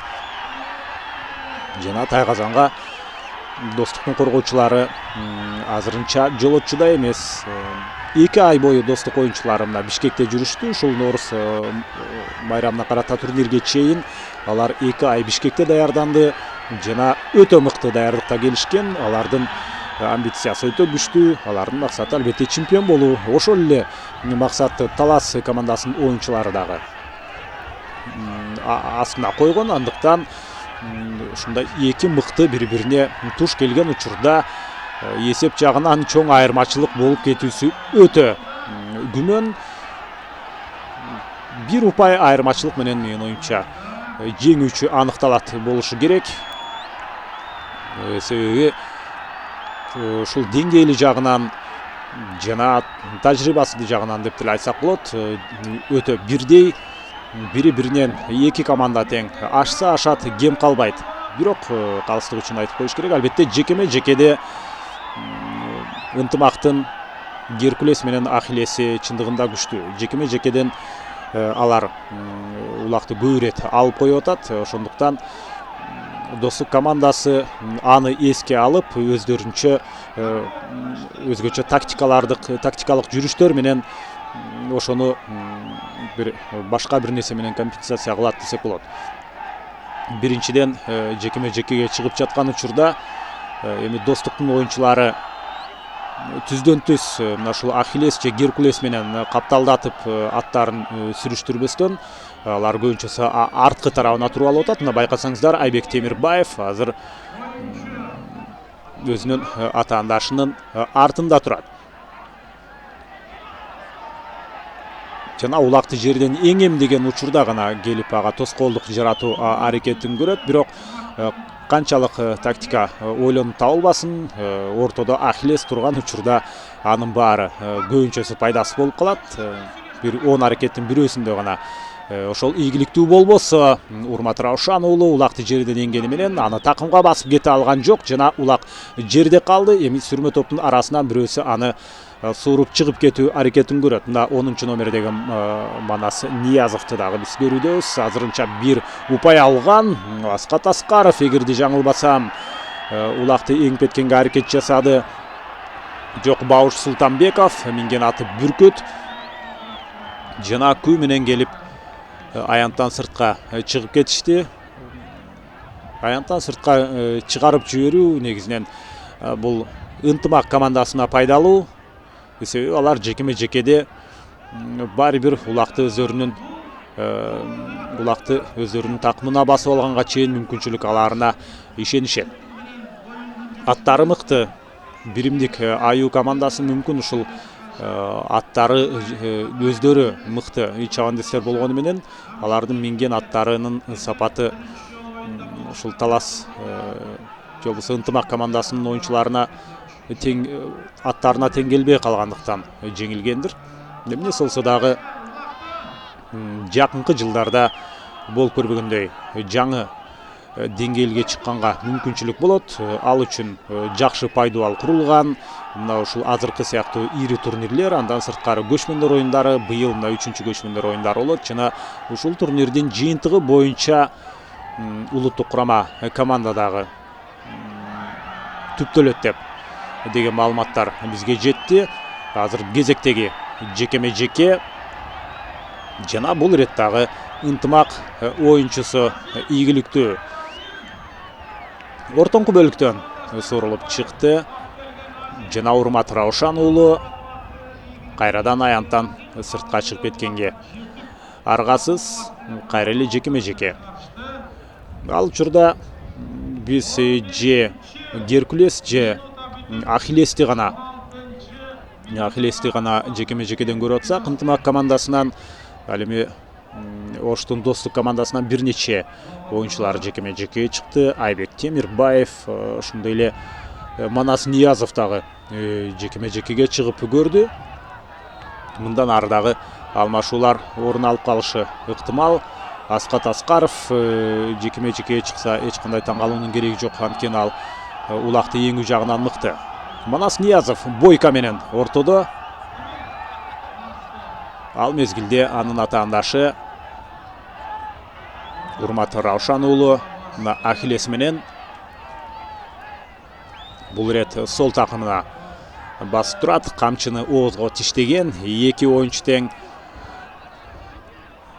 Speaker 1: Жана тайгазанга Достуктун коргоочулары азырынча жолотчуда эмес. 2 ай бою Достук оюнчулары мына Бишкекте жүрүштү. Ушул Нооруз байрамына карата турнирге чейин алар 2 ай Бишкекте даярданды жана өтө мыкты даярдыкта келишкен. Алардын амбициясы өтө күчтүү. Алардын максаты албетте чемпион болуу. Ошол эле максатты Талас командасынын оюнчулары дагы астына койгон. Андыктан ушундай эки мыкты бири-бирине туш келген учурда эсеп жагынан чоң айырмачылык болуп кетүүсү өтө күмөн. Бир упай айырмачылык менен менин оюмча жеңүүчү аныкталат болушу керек. Себеби ушул деңгээли жагынан жана тажрыйбасы жагынан деп деле айтсак болот, өтө бирдей. Бири-биринен эки команда тең. Ашса ашат, кем калбайт. Бирок калыстык үчүн айтып коюш керек, албетте жекеме-жекеде Ынтымактын Геркулес менен Ахилеси чындыгында күчтүү. Жекеме-жекеден алар улакты көп ирет алып коюп атат. Ошондуктан Достук командасы аны эске алып, өздөрүнчө өзгөчө тактикалык жүрүштөр менен ошону башка бир нерсе менен компенсация кылат десек болот. Биринчиден жекеме-жекеге чыгып жаткан учурда эми Достуктун оюнчулары түздөн түз мына ушул Ахилес же Геркулес менен капталдатып аттарын сүрүштүрбөстөн алар көбүнчөсү арткы тарабына туруп алып атат. Мына байкасаңыздар, Айбек Темирбаев азыр өзүнүн атаандашынын артында турат. Жана улакты жерден эң эмдеген учурда гана келип ага тоскоолдук жаратуу аракетин көрөт. Бирок канчалык тактика ойлонуп табылбасын, ортодо Ахилес турган учурда анын баары көбүнчөсү пайдасы болуп калат. Бир 10 аракеттин бирөөсүндө гана ошол ийгиликтүү болбосо, Урмат Раушан уулу улакты жерден эңгени менен аны такымга басып кете алган жок жана улак жерде калды. Эми сүрмө топтун арасынан бирөөсү аны сууруп чыгып кетүү аракетин көрөт. Мына 10 номердеги Манас Ниязовду дагы биз көрүүдөбүз. Азырынча бир упай алган Аскат Аскаров, эгерде жаңылбасам, улакты эңип кеткенге аракет жасады. Жок, Бауш Султанбеков, минген аты Бүркөт жана күү менен келип аянттан сыртка чыгып кетишти. Аянттан сыртка чыгарып жиберүү негизинен бул ынтымақ командасына пайдалуу. Себеби алар жекеме-жекеде баары бир улакты өздөрүнүн такымына басып алганга чейин мүмкүнчүлүк аларына ишенишет. Аттары мыкты, биримдик аю командасы мүмкүн ушул аттары өздөрү мыкты чабандестер болгону менен алардын минген аттарынын сапаты ушул талас же болбосо ынтымак командасынын оюнчуларына аттарына тең келбей калгандыктан жеңилгендир. Эмне болсо дагы жакынкы жылдарда болуп көрбөгөндөй жаңы деңгээлге чыкканга мүмкүнчүлүк болот. Ал үчүн жакшы пайдубал курулган. Мына ушул азыркы сыяктуу ири турнирлер, андан сырткары көчмөндөр оюндары, быйыл мына 3-чү көчмөндөр оюндары болот. Жана ушул турнирдин жыйынтыгы боюнча улуттук курама команда дагы түптөлөт деген маалыматтар бизге жетти. Азыр кезектеги жекеме-жеке жана бул иреттагы ынтымак оюнчусу ийгиликтүү ортоңку бөлүктөн сурулуп чыкты. Жана Урмат Раушан уулу кайрадан аянттан сыртка чыгып кеткенге аргасыз кайра эле жекеме-жеке. Ал учурда биз же Геркулес же Ахиллести гана жекеме-жекеден көрүп атсак, ынтымак командасынан ал эми Оштун достук командасынан бир нече оюнчулар жекеме-жеке чыкты. Айбек Темирбаев, ошондой эле Манас Ниязов дагы жекеме-жекеге чыгып көрдү. Мындан ары дагы алмашуулар орун алып калышы ыктымал. Аскат Аскаров жекеме-жекеге чыкса эч кандай таң калуунун кереги жок, анткени ал улакты эңүү жагынан мыкты. Манас Ниязов Бойко менен ортодо. Ал мезгилде анын атаандашы Урмат Раушан уулу Ахиллес менен бул рет сол такымына басып турат. Камчыны оозго тиштеген эки оюнчу тең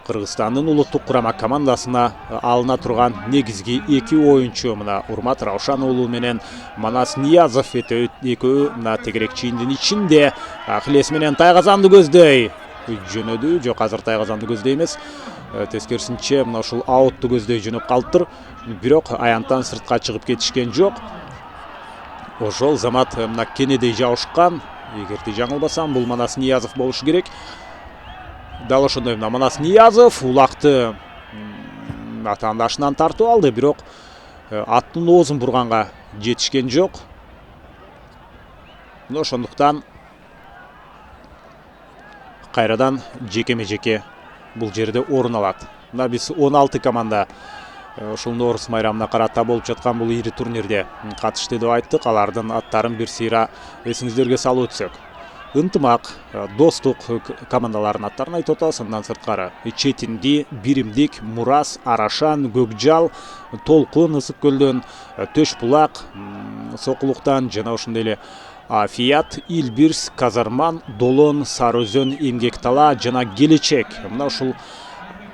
Speaker 1: Кыргызстандын улуттук курама командасына алына турган негизги эки оюнчу мына Урмат Раушан уулу менен Манас Ниязов экөө мына тегерек чийиндин ичинде Ахиллес менен Тайгазанды көздөй жөнөдү. Жок, азыр Тайгазанды көздөй эмес, тескерисинче мына ушул аутту көздөй жөнөп калыптыр. Бирок аянттан сыртка чыгып кетишкен жок. Ошол замат мына кенедей жабышкан. Эгерде жаңылбасам, бул Манас Ниязов болушу керек. Дал ошондой мына Манас Ниязов улакты атаандашынан тартып алды, бирок аттын оозун бурганга жетишкен жок. Ошондуктан кайрадан жекеме-жеке бул жерде орун алат. Мына биз 16 команда ушул Нооруз майрамына карата болуп жаткан бул ири турнирде катышты деп айттык. Алардын аттарын бир сыйра эсиңиздерге салып өтсөк. Ынтымак, достук командаларынын аттарын айтып атабыз. Андан сырткары Четинди, Биримдик, Мурас, Арашан, Көкжал, Толкун Ысык көлдөн, Төш булак, Сокулуктан жана ошондой эле Афият, Илбирс, Казарман, Долон, Сары Өзөн, Эмгектала жана Келечек. Мына ушул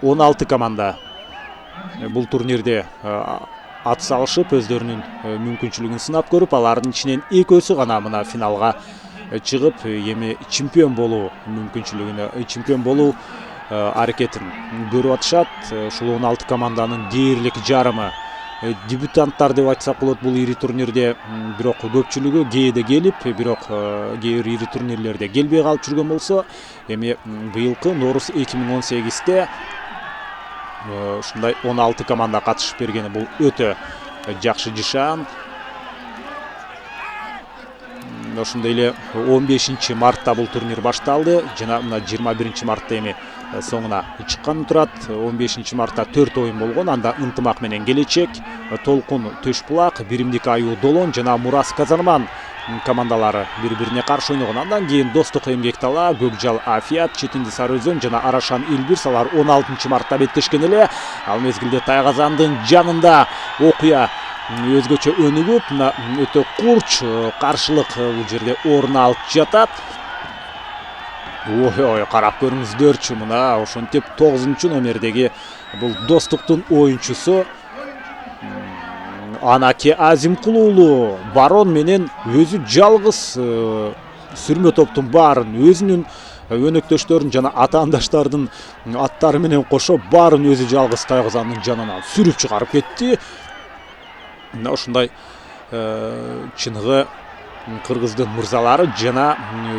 Speaker 1: 16 команда бул турнирде ат салышып, өздөрүнүн мүмкүнчүлүгүн сынап көрүп, алардын ичинен экөөсү гана мына финалга чыгып, эми чемпион болуу мүмкүнчүлүгүнө, чемпион болуу аракетин көрүп атышат. Ушул 16 команданын дээрлик жарымы дебютанттар деп айтсак болот бул ири турнирде. Бирок көпчүлүгү кээде келип, бирок кээ бир ири турнирлерде келбей калып жүргөн болсо, эми быйылкы Нооруз 2018-те ушундай 16 команда катышып бергени бул өтө жакшы жышаан. Ошондой эле 15 мартта бул турнир башталды жана мына 21 мартта эми соңуна чыкканы турат. 15 мартта 4 оюн болгон. Анда Ынтымак менен Келечек, Толкун Төш булак, Биримдик Аю Долон жана Мурас Казарман командалары бири-бирине каршы ойногон. Андан кийин Достук Эмгектала, Көкжал Афият, Четинди Сары Өзөн жана Арашан Илбирс алар 16 мартта беттешкен эле. Ал мезгилде Тайгазандын жанында окуя өзгөчө өнүгүп, мына өтө курч каршылык бул жерде орун алып жатат. Ой, карап көрүңүздөрчү, мына ошентип 9 номердеги бул Достуктун оюнчусу Анаке Азимкулуулу барон менен өзү жалгыз сүрмө топтун баарын өзүнүн өнөктөштөрүн жана атаандаштардын аттары менен кошо баарын өзү жалгыз Тайгазандын жанынан сүрүп чыгарып кетти. Ушундай чыныгы кыргыздын мырзалары жана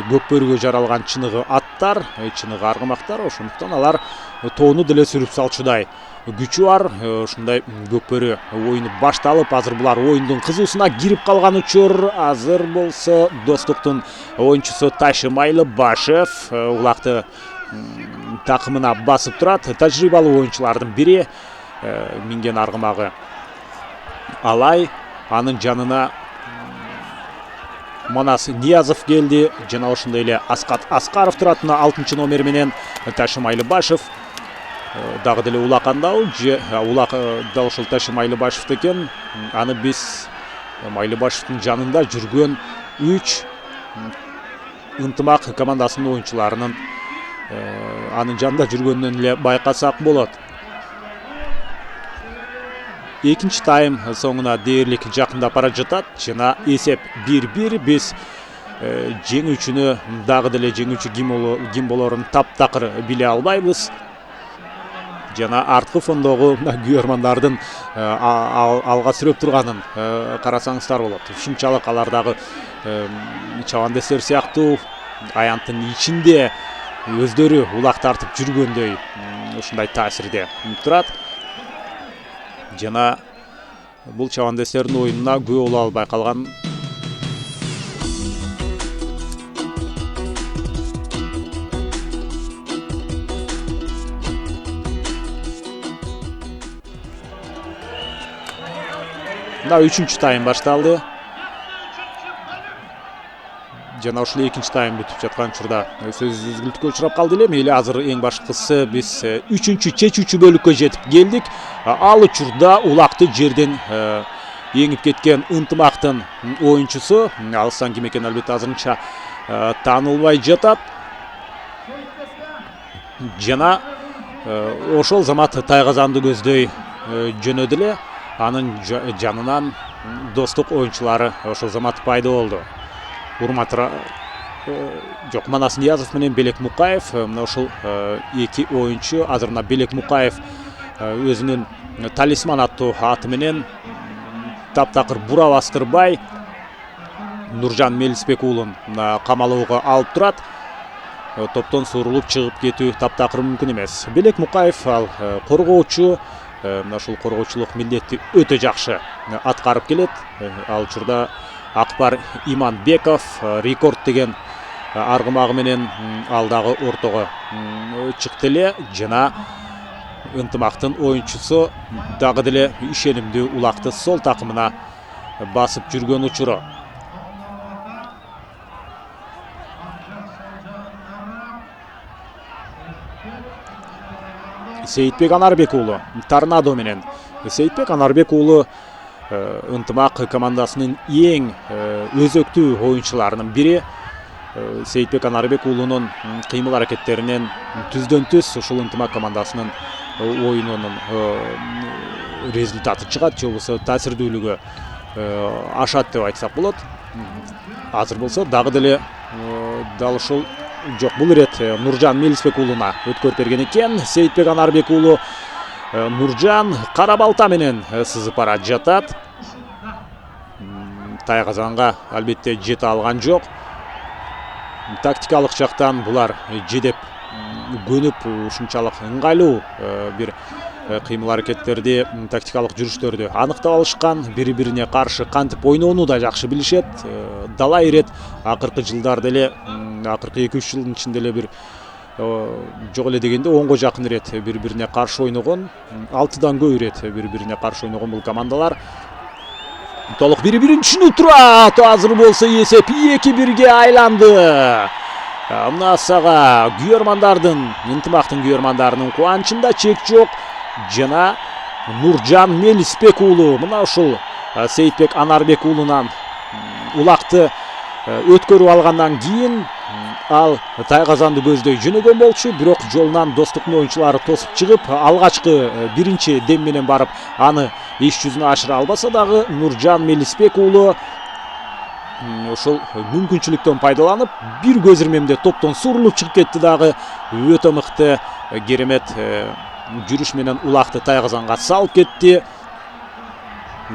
Speaker 1: көкбөрүгө жаралган чыныгы аттар, чыныгы аргымактар, ошондуктан алар тоону деле сүрүп салчудай күчү бар. Ушундай көкбөрү оюну башталып, азыр булар оюндун кызуусуна кирип калган учур. Азыр болсо Достуктун оюнчусу Ташим Айлыбашев улакты такымына басып турат. Тажрыйбалуу оюнчулардын бири, минген аргымагы Алай, анын жанына Манас Ниязов келди, жана ошондой эле Аскат Аскаров турат 6 номер менен. Ташим Айлыбашев дагы деле улакандабы же улак дал ушул Ташим Айлыбашев экен. Аны биз Айлыбашевдин жанында жүргөн 3 ынтымак командасынын оюнчуларынын анын жанында жүргөндөн эле байкасак болот. Экинчи тайм соңуна дээрлик жакындап бара жатат жана эсеп 1-1. Биз жеңүүчүнү дагы деле жеңүүчү ким болорун таптакыр биле албайбыз. Жана арткы фондогу күйөрмандардын алга сүрөп турганын карасаңыздар болот. Ушунчалык алар дагы чабандестер сыяктуу аянттын ичинде өздөрү улак тартып жүргөндөй ушундай таасирде турат. Жана бул чабандестердин оюнуна күбө боло албай калган үчүнчү тайм башталды. Жана ушул экинчи тайм бүтүп жаткан учурда сөзсүз үзгүлтүккө учурап калды эле. Мейли, азыр эң башкысы биз 3-чечүүчү бөлүккө жетип келдик. Ал учурда улакты жерден еңип кеткен ынтымактын оюнчусу, алыстан ким экени албетте азырынча таанылбай жатат. Жана ошол замат Тайгазанды көздөй жөнөдү эле. Анын жанынан Достук оюнчулары ошол замат пайда болду. Жок, Манас Ниязов менен Белек Мукаев, мына ушул эки оюнчу азыр мына Белек Мукаев өзүнүн талисман аттуу аты менен таптакыр бура бастырбай Нуржан Мелисбек уулун камалууга алып турат. Топтон суурулуп чыгып кетүү таптакыр мүмкүн эмес. Белек Мукаев ал коргоочу, мына ушул коргоочулук милдетти өтө жакшы аткарып келет. Ал учурда Акбар Иманбеков рекорд деген аргымагы менен ал дагы ортого чыкты эле. Жана ынтымактын оюнчусу дагы деле ишенимдүү улакты сол такымына басып жүргөн учуру. Сейитбек Анарбек уулу Торнадо менен. Сейитбек Анарбек уулу ынтымак командасынын ең өзөктүү оюнчуларынын бири. Сейитбек Анарбек уулунун кыймыл аракеттеринен түздөн түз ушул ынтымак командасынын оюнунун результаты чыгат, же болбосо таасирдүүлүгү ашат деп айтсак болот. Азыр болсо дагы деле дал ушул жок, бул ирет Нуржан Мелисбек уулуна өткөрүп берген экен. Сейитбек Анарбек уулу Нуржан кара балта менен сызып бара жатат. Тайгазанга албетте жете алган жок. Тактикалык жактан булар жедеп көнүп ушунчалык ыңгайлуу бир кыймыл аракеттерди, тактикалык жүрүштөрдү аныктап алышкан. Бири-бирине каршы кантип ойноону да жакшы билишет. Дала ирет акыркы жылдарда эле, акыркы 2-3 жылдын ичинде эле бир жок эле дегенде 10го жакын ирет бири-бирине каршы ойногон, 6дан көп ирет бири-бирине каршы ойногон бул командалар. Толук бири-бирин түшүнүп турат. Азыр болсо эсеп 2-1ге айланды. Мына сага күйөрмандардын, ынтымактын күйөрмандарынын кубанычында чек жок. Жана Нуржан Мелисбек уулу мына ушул Сейитбек Анарбек уулунан улакты өткөрүп алгандан кийин ал Тайгазанды көздөй жөнөгөн болчу, бирок жолунан Достуктун оюнчулары тосуп чыгып, алгачкы биринчи дем менен барып, аны иш жүзүнө ашыра албаса дагы Нуржан Мелисбек уулу ошол мүмкүнчүлүктөн пайдаланып, бир көз ирмемде топтон сурулуп чыгып кетти дагы. Өтө мыкты керемет жүрүш менен улакты Тайгазанга салып кетти.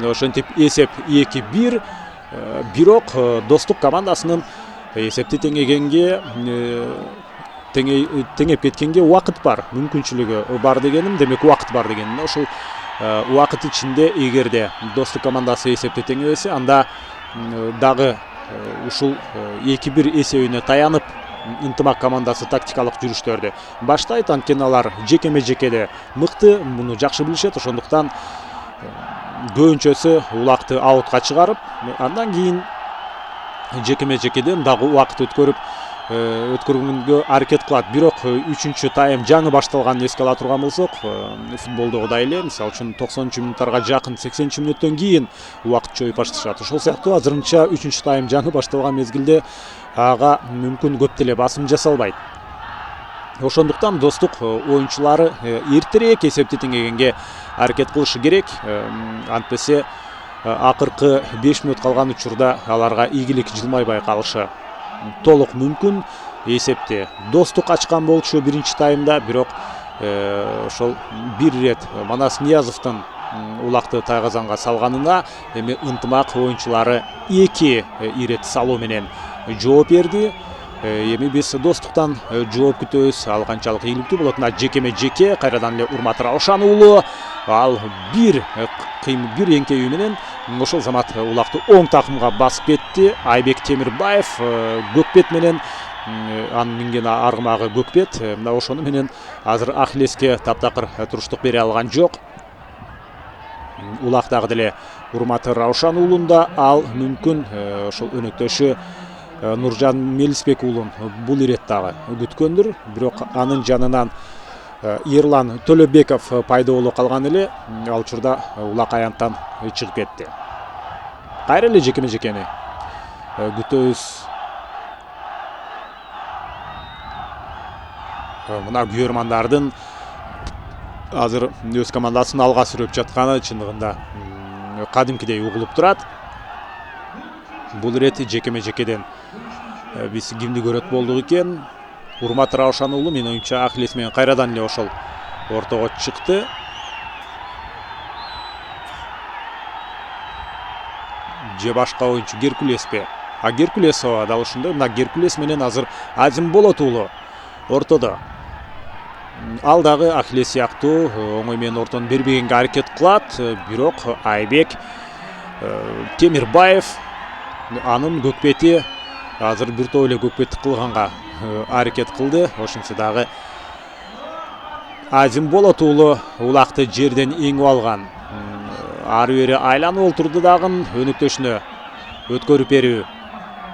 Speaker 1: Ошентип эсеп 2-1. Бирок Достук командасынын эсепти теңеп кеткенге убакыт бар, мүмкүнчүлүгү бар дегеним, демек убакыт бар дегеним. Ошол убакыт ичинде эгерде Достук командасы эсепти теңебесе, анда дагы ушул 2-1 эсебине таянып Ынтымак командасы тактикалык жүрүштөрдү баштайт. Анткени алар жекеме-жекеде мыкты, муну жакшы билишет. Ошондуктан көбүнчөсү улакты аутка чыгарып, андан кийин жекеме-жекеден дагы убакыт өткөргөнгө аракет кылат. Бирок 3-чү тайм жаңы башталганын эске ала турган болсок, футболдогудай эле, мисалы үчүн 90-мүнуттарга жакын 80-мүнөттөн кийин убакыт чоюп башташат. Ошол сыяктуу азырынча 3-чү тайм жаңы башталган мезгилде ага мүмкүн көп деле басым жасалбайт. Ошондуктан Достук оюнчулары эртерээк эсепти теңегенге аракет кылышы керек. Антпесе акыркы 5 мүнөт калган учурда аларга ийгилик жылмайбай калышы толук мүмкүн. Эсепти Достук ачкан болчу биринчи таймда, бирок ошол бир ирет Манас Ниязовдун улакты Тайгазанга салганына эми Ынтымак оюнчулары 2 ирет салуу менен жооп берди. Эми биз Достуктан жооп күтөбүз. Ал канчалык ийгиликтүү болот? Жекеме-жеке кайрадан эле Урмат Раушан уулу ал бир эңкеүү менен ошол замат улакты оң такымга басып кетти. Айбек Темирбаев көкбет менен, анын минген аргымагы көкбет. Мына ошону менен азыр Ахилеске таптакыр туруштук бере алган жок. Улак дагы деле Урмат Раушан уулунда ал мүмкүн ошол өнөктөшү Нуржан Мелисбек уулун бул ирет дагы күткөндүр. Бирок анын жанынан Ерлан Төлөбеков пайда боло калган эле. Ал учурда улак аянттан чыгып кетти. Кайра эле жекеме-жекени күтөбүз. Мына күйөрмандардын азыр өз командасын алга сүрөп жатканы чындыгында кадимкидей угулуп турат. Бул ирет жекеме-жекеден биз кимди көрөт болдук экен? Урмат Раушан уулу, менин оюмча, Ахилес менен кайрадан эле ошол ортого чыкты. Же башка оюнчу Геркулеспи? Геркулес дал ушундай. Мына Геркулес менен азыр Азимболот уулу ортодо. Ал дагы Ахилес сыяктуу оңой менен ортон бербегенге аракет кылат. Бирок Айбек Темирбаев анын көкбети азыр бир топ эле көкбет кылганга аракет кылды. Ошентсе дагы Азимболот уулу улакты жерден эңип алган. Ары бери айланып олтурду дагы өнөктөшүнө өткөрүп берүү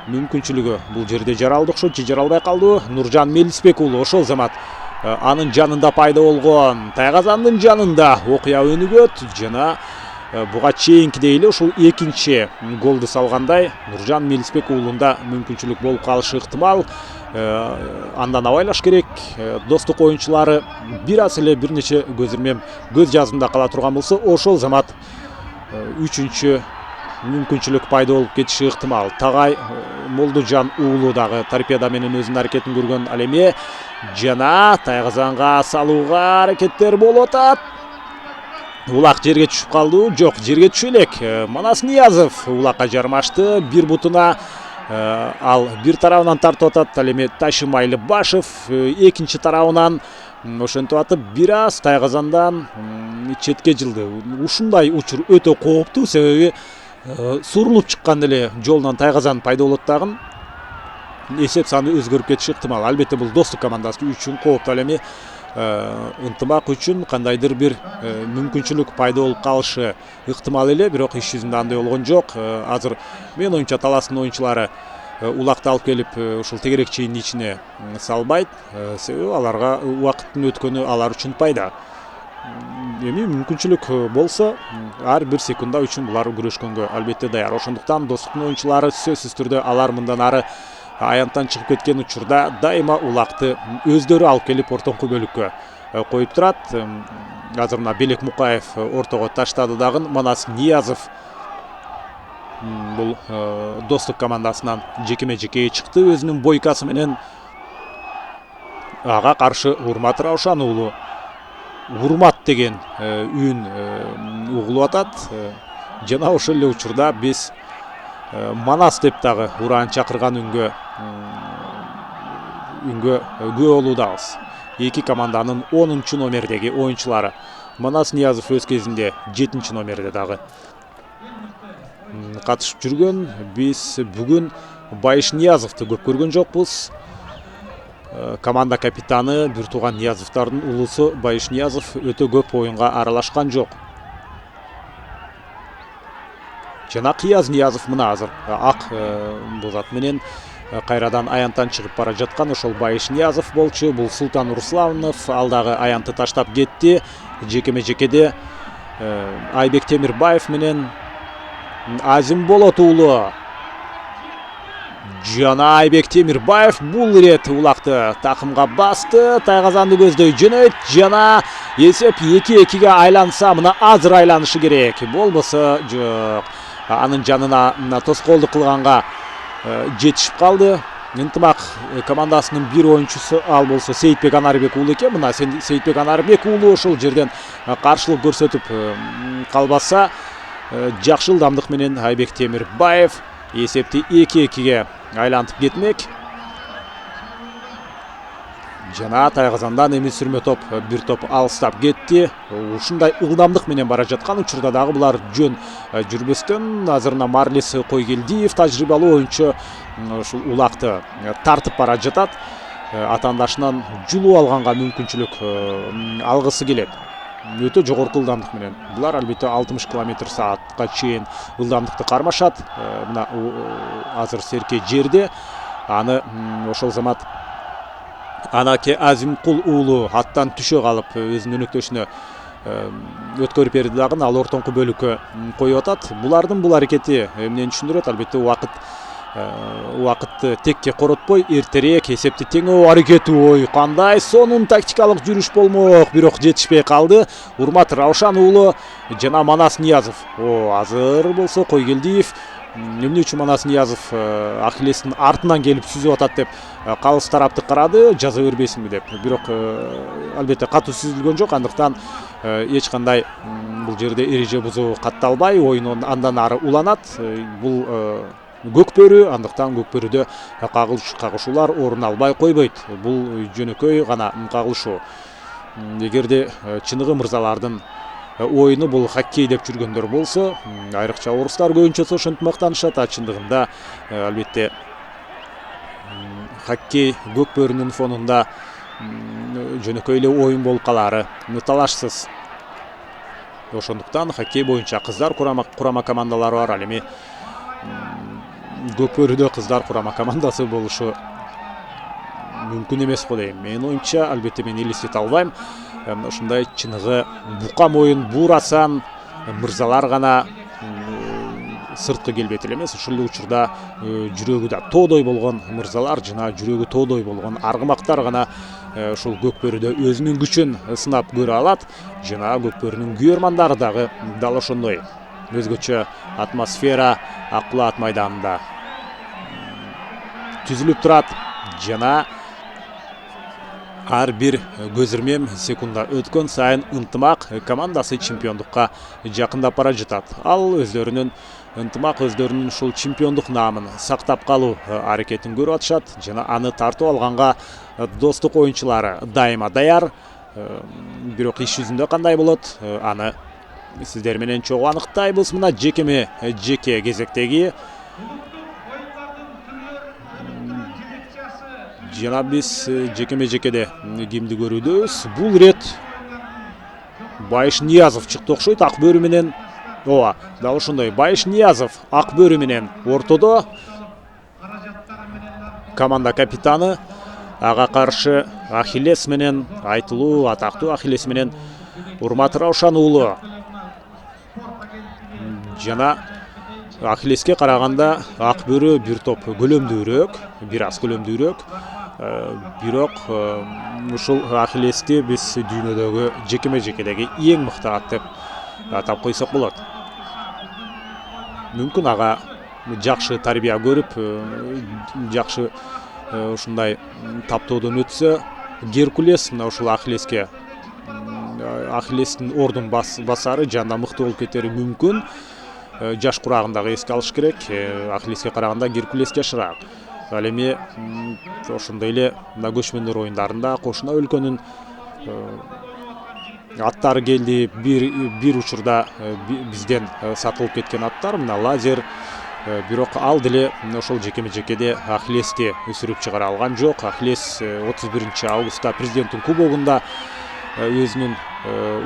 Speaker 1: мүмкүнчүлүгү бул жерде жаралды окшойт, же жаралбай калды. Нуржан Мелисбек уулу ошол замат анын жанында пайда болгон. Тайгазандын жанында окуя өнүгөт жана буга чейинкидей эле ушул экинчи голду салгандай Нуржан Мелисбек уулунда мүмкүнчүлүк болуп калышы ыктымал. Андан абайлаш керек. Достук оюнчулары бир аз эле бир нече көз ирмем көз жазымда кала турган болсо, ошол замат үчүнчү мүмкүнчүлүк пайда болуп кетиши ыктымал. Тагай Молдужан уулу дагы торпеда менен өзүнүн аракетин көргөн. Ал эми жана Тайгазанга салууга аракеттер болуп атат. Улак жерге түшүп калды? Жок, жерге түшө элек. Манас Ниязов улакка жармашты. Бир бутуна ал бир тарабынан тартып атат. Ал эми Ташим Айлыбашев экинчи тарабынан ошентип атып бир аз Тайгазандан четке жылды. Ушундай учур өтө кооптуу, себеби сурулуп чыккан эле жолунан Тайгазан пайда болот дагы. Эсеп саны өзгөрүп кетиши ыктымал. Албетте бул Достук командасы үчүн кооптуу. Ал эми Ынтымак үчүн кандайдыр бир мүмкүнчүлүк пайда болуп калышы ыктымал эле, бирок иш жүзүндө андай болгон жок. Азыр менин оюмча Таластын оюнчулары улакты алып келип ушул тегерек чейиндин ичине салбайт, себеби аларга убакыттын өткөнү алар үчүн пайда. Эми мүмкүнчүлүк болсо, ар бир секунда үчүн булар күрөшкөнгө албетте даяр. Ошондуктан Достуктун оюнчулары сөзсүз түрдө алар мындан ары аянттан чыгып кеткен учурда дайыма улакты өздөрү алып келип ортоңку бөлүккө коюп турат. Азыр мына Белек Мукаев ортого таштады дагы. Манас Ниязов бул Достук командасынан жекеме-жекеге чыкты өзүнүн бойкасы менен. Ага каршы Урмат Раушан уулу Урмат деген үн угулуп атат. Жана ошол эле учурда биз Манас деп дагы ураан чакырган үнгө күбө болуудабыз. Эки команданын 10 номердеги оюнчулары. Манас Ниязов өз кезинде 7 номерде дагы катышып жүргөн. Биз бүгүн Байыш Ниязовду көп көргөн жокпуз. Команда капитаны бир тууган Ниязовдардын улусу Байыш Ниязов өтө көп оюнга аралашкан жок. Жана Кыяз Ниязов мына азыр ак бузат менен кайрадан аянттан чыгып бара жаткан ошол Байыш Ниязов болчу. Бул Султан Русланов ал дагы аянтты таштап кетти. Жекеме-жекеде Айбек Темирбаев менен Азим Болот уулу. Жана Айбек Темирбаев бул ирет улакты такымга басты. Тайгазанды көздөй жөнөйт. Жана эсеп 2-2-ге айланса, мына азыр айланышы керек. Болбосо жок. Анын жанына тоскоолдук кылганга жетишип калды. Ынтымак командасынын бир оюнчусу ал болсо Сейитбек Анарбек уулу экен. Мына Сейитбек Анарбек уулу ошол жерден каршылык көрсөтүп калбаса, жакшы ылдамдык менен Айбек Темирбаев эсепти 2-2-ге айлантып кетмек. Жана Тайгазандан эми сүрмө топ бир топ алыстап кетти. Ушундай ылдамдык менен бара жаткан учурда дагы булар жөн жүрбөстөн азырына Марлис Койгелдиев тажрыйбалуу оюнчу ушул улакты тартып бара жатат. Атаандашынан жулуп алганга мүмкүнчүлүк алгысы келет. Өтө жогорку ылдамдык менен. Булар албетте 60 км/саатка чейин ылдамдыкты кармашат. Мына азыр Серке жерде. Аны ошол замат Анаке Азимкул уулу аттан түшө калып өзүнүн өнөктөшүнө өткөрүп берди дагы. Ал ортоңку бөлүккө коюп атат. Булардын бул аракети эмнени түшүндүрөт? Албетте убакытты текке коротпой, эртерээк эсепти теңөө аракети. Ой, кандай сонун тактикалык жүрүш болмок, бирок жетишпей калды. Урмат Раушан уулу жана Манас Ниязов. Азыр болсо Койгелдиев эмне үчүн Манас Ниязов Ахиллестин артынан келип сүзүп атат деп калыс тарапты карады, жаза бербесинби деп. Бирок албетте катуу сүзүлгөн жок, андыктан эч кандай бул жерде эреже бузуу катталбай, оюн андан ары уланат. Бул көкбөрү, андыктан көкбөрүдө кагышуулар орун албай койбойт. Бул жөнөкөй гана кагылышуу. Эгерде чыныгы мырзалардын оюну бул хоккей деп жүргөндөр болсо, айрыкча орустар көбүнчөсү ошентип мактанышат. Чындыгында албетте хоккей көкбөрүнүн фонунда жөнөкөй эле оюн болуп калаары талашсыз. Ошондуктан хоккей боюнча кыздар курама командалары бар. Ал эми көкбөрүдө кыздар курама командасы болушу мүмкүн эмес го дейм. Менин оюмча, албетте мен элестете албайм. Ушундай чыныгы бука моюн буурасан мырзалар гана сырткы келбети эле эмес, ушул учурда жүрөгү да тоодой болгон мырзалар жана жүрөгү тоодой болгон аргымактар гана ушул көкбөрүдө өзүнүн күчүн сынап көрө алат. Жана көкбөрүнүн күйөрмандары дагы дал ошондой өзгөчө атмосфера Акбулат майданында түзүлүп турат. Жана ар бир көзүрмем секунда өткөн сайын ынтымак командасы чемпиондукка жакындап бара жатат. Ал өздөрүнүн ынтымак, өздөрүнүн ушул чемпиондук наамын сактап калуу аракетин көрүп атышат. Жана аны тартып алганга Достук оюнчулары дайыма даяр. Бирок иш жүзүндө кандай болот? Аны сиздер менен чогуу аныктайбыз. Мына жеке кезектеги жана биз жекеме-жекеде кимди көрүүдөбүз? Бул ирет Байыш Ниязов чыкты окшойт ак бөрү менен. Дал ошондой Байыш Ниязов ак бөрү менен ортодо. Команда капитаны ага каршы Ахиллес менен, айтылуу атактуу Ахиллес менен Урмат Раушан уулу. Жана Ахиллеске караганда ак бөрү бир топ көлөмдүүрөөк, бир аз көлөмдүүрөөк. Бирок ушул Ахиллести биз дүйнөдөгү жекеме-жекедеги эң мыкты ат деп атап койсок болот. Мүмкүн ага жакшы тарбия көрүп, жакшы ушундай таптоодон өтсө, Геркулес мына ушул Ахиллестин ордун басары жанында мыкты болуп кетери мүмкүн. Жаш курагындагы эске алыш керек. Ахиллеске караганда Геркулес жашыраак. Ал эми ошондой эле мына көчмөндөр оюндарында кошуна өлкөнүн аттары келди. Бир учурда бизден сатылып кеткен аттар мына Лазер. Бирок ал деле ошол жекеме-жекеде Ахиллести өсүрүп чыгара алган жок. Ахиллес 31 августта президенттин кубогунда өзүнүн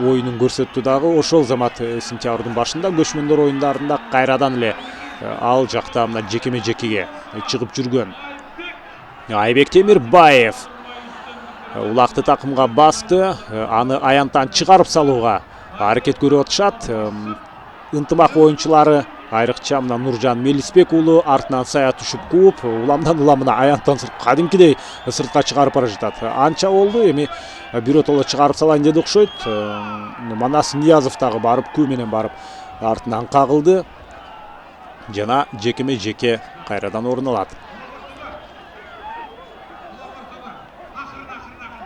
Speaker 1: оюнун көрсөттү дагы. Ошол замат сентябрдын башында көчмөндөр оюндарында кайрадан эле ал жакта мына жекеме-жекеге чыгып жүргөн. Айбек Темирбаев улакты такымга басты, аны аянттан чыгарып салууга аракет көрүп атышат. Ынтымак оюнчулары, айрыкча мына Нуржан Мелисбек уулу артынан сая түшүп кууп, уламдан уламына аянттан кадимкидей сыртка чыгарып бара жатат. Анча болду, эми биротоло чыгарып салайын деди окшойт. Манас Ниязов дагы барып, күү менен барып артынан кагылды. Жана жекеме-жеке кайрадан орун алат.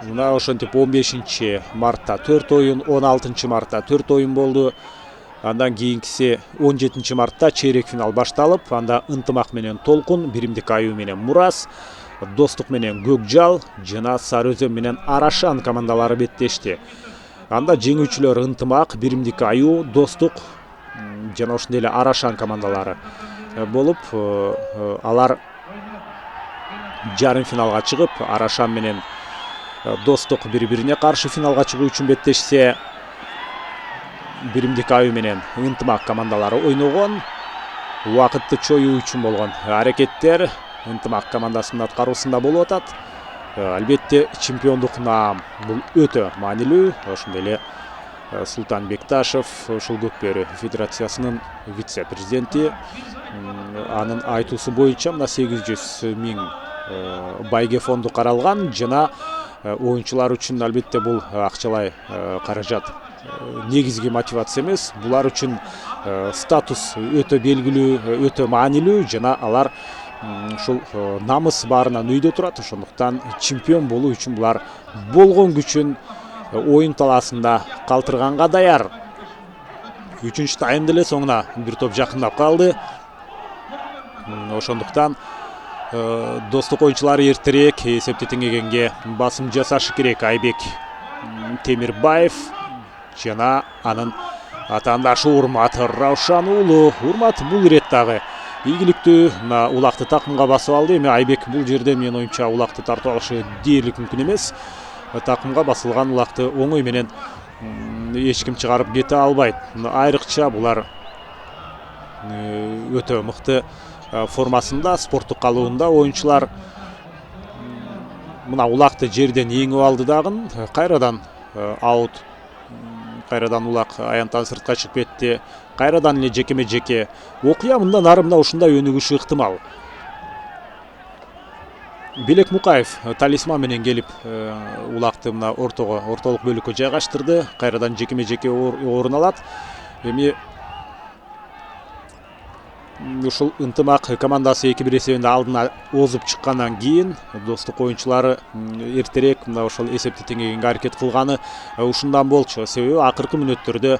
Speaker 1: Мына ошентип 15 мартта 4 оюн, 16 мартта 4 оюн болду. Андан кийинкиси 17 мартта чейрек финал башталып, анда Ынтымак менен Толкун, Биримдик Аюу менен Мурас, Достук менен Көкжал жана Сары Өзөн менен Арашан командалары беттешти. Анда жеңүүчүлөр Ынтымак, Биримдик Аюу, Достук жана ошондой эле Арашан командалары болуп, алар жарым финалга чыгып, Арашан менен Достук бири-бирине каршы финалга чыгуу үчүн беттешсе, Биримдик Аюу менен Ынтымак командалары ойногон. Убакытты чоюу үчүн болгон аракеттер Ынтымак командасынын аткаруусунда болуп атат. Албетте чемпиондук наам бул өтө маанилүү. Ошондой эле Султан Бекташев, ушул Көкбөрү федерациясынын вице-президенти, анын айтуусу боюнча мына 800 000 байге фонду каралган жана оюнчулар үчүн албетте бул акчалай каражат негизги мотивация эмес. Булар үчүн статус өтө белгилүү, өтө маанилүү жана алар ушул намыс баарынан үйдө турат. Ошондуктан чемпион болуу үчүн булар болгон күчүн оюн талаасында калтырганга даяр. 3-чү таймда эле соңуна бир топ жакындап калды. Ошондуктан Достук оюнчулары эртерээк эсепти теңегенге басым жасашы керек. Айбек Темирбаев жана анын атаандашы Урмат Раушан уулу. Урмат бул ирет дагы ийгиликтүү мына улакты такымга басып алды. Эми Айбек бул жерде менин оюмча улакты тартып алышы дээрлик мүмкүн эмес. Такымга басылган улакты оңой менен эч ким чыгарып кете албайт. Айрыкча булар өтө мыкты формасында, спорттук калыбында оюнчулар. Мына улакты жерден эңип алды дагы, кайрадан аут, кайрадан улак аянттан сыртка чыгып кетти. Кайрадан эле жекеме-жеке окуя мындан ары мына ушундай өнүгүшү ыктымал. Белек Мукаев талисман менен келип улакты мына ортолук бөлүккө жайгаштырды. Кайрадан жекеме-жеке орун алат. Эми ушул Ынтымак командасы 2-1 эсебинде алдына озуп чыккандан кийин Достук оюнчулары эртерээк мына ошол эсепти теңегенге аракет кылганы ушундан болчу. Себеби акыркы мүнөттөрдө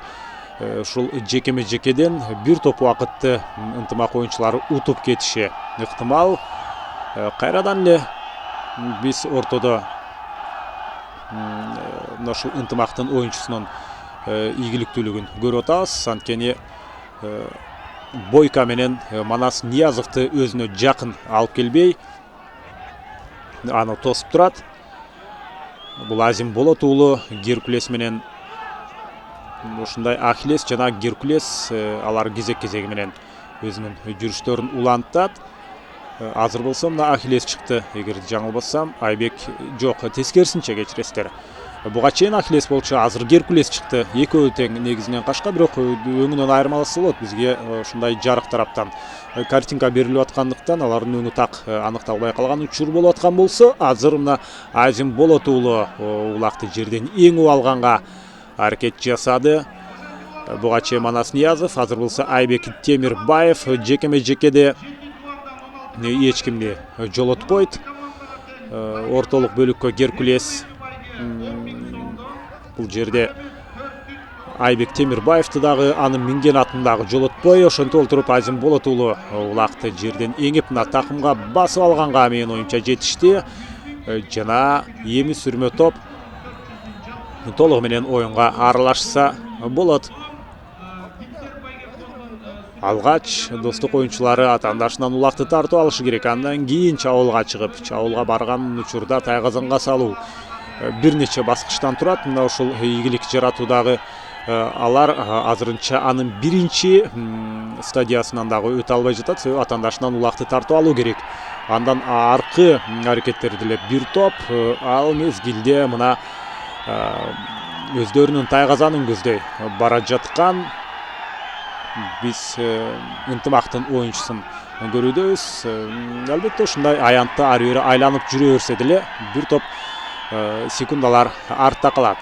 Speaker 1: ушул жекеме-жекеден бир топ убакытты Ынтымак оюнчулары утуп кетиши ыктымал. Кайрадан эле биз ортодо мына ушул Ынтымактын оюнчусунун ийгиликтүүлүгүн көрүп атабыз. Анткени Бойка менен Манас Ниязовду өзүнө жакын алып келбей, аны тосуп турат. Бул Азим Болот уулу Геркулес менен ушундай Ахиллес жана Геркулес алар кезек-кезеги менен өзүнүн жүрүштөрүн улантат. Азыр болсо мына Ахиллес чыкты, эгер жаңылбасам. Айбек жок, тескерисинче кечиресиздер. Буга чейин Ахиллес болчу, азыр Геркулес чыкты. Экөө тең негизинен кашка, бирок өңүнөн айырмаласы болот. Бизге ушундай жарык тараптан картинка берилип аткандыктан алардын өңү так аныкталбай калган учур болуп аткан болсо, азыр мына Азим Болот уулу улакты жерден эңип алганга аракет жасады. Буга чейин Манас Ниязов, азыр болсо Айбек Темирбаев жекеме жекеде эч кимди жолотпойт. Ортолук бөлүккө Геркулес, бул жерде Айбек Темирбаевди дагы анын минген атын дагы жолотпой, ошентип олтуруп Азим Болот уулу улакты жерден эңип мына такымга басып алганга менин оюмча жетишти. Жана эми сүрмө топ толугу менен оюнга аралашса болот. Алгач достук оюнчулары атаандашынан улакты тартып алышы керек. Андан кийин чабуулга чыгып, чабуулга барган учурда тайгазанга салуу бир нече баскычтан турат. Мына ушул ийгилик жаратуудагы алар азырынча анын биринчи стадиясынан дагы өтө албай жатат. Себеби атаандашынан улакты тартып алуу керек. Андан аркы аракеттерди эле бир топ ал мезгилде мына өздөрүнүн тайгазанын көздөй бара жаткан биз ынтымактын оюнчусун көрүүдөбүз. Албетте ушундай аянтты ары бери айланып жүрө берсе деле бир топ секундалар артта калат.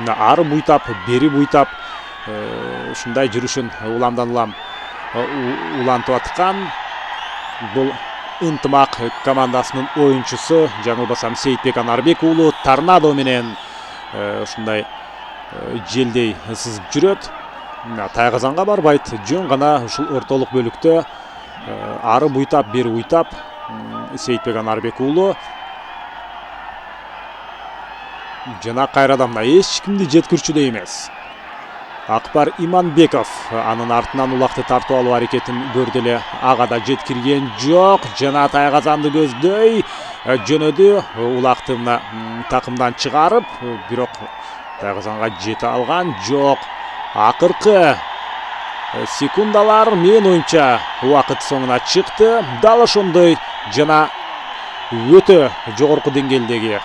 Speaker 1: Ары буйтап, бери буйтап ушундай жүрүшүн уламдан улам улантып аткан бул ынтымак командасынын оюнчусу, жаңылбасам Сейитбек Анарбек уулу торнадо менен ушундай желдей сызып жүрөт. Тайгазанга барбайт, жөн гана ушул ортолук бөлүктө ары буйтап, бери буйтап Сейитбек Анарбек уулу жана кайрадан мына эч кимди жеткирчүдөй эмес. Акбар Иманбеков анын артынан улакты тартып алуу аракетин көрдү эле, ага да жеткирген жок. Жана тайгазанды көздөй жөнөдү, улакты мына такымдан чыгарып, бирок тайгазанга жете алган жок. Акыркы секундалар менин оюмча убакыт соңуна чыкты. Дал ошондой жана өтө жогорку деңгээлдеги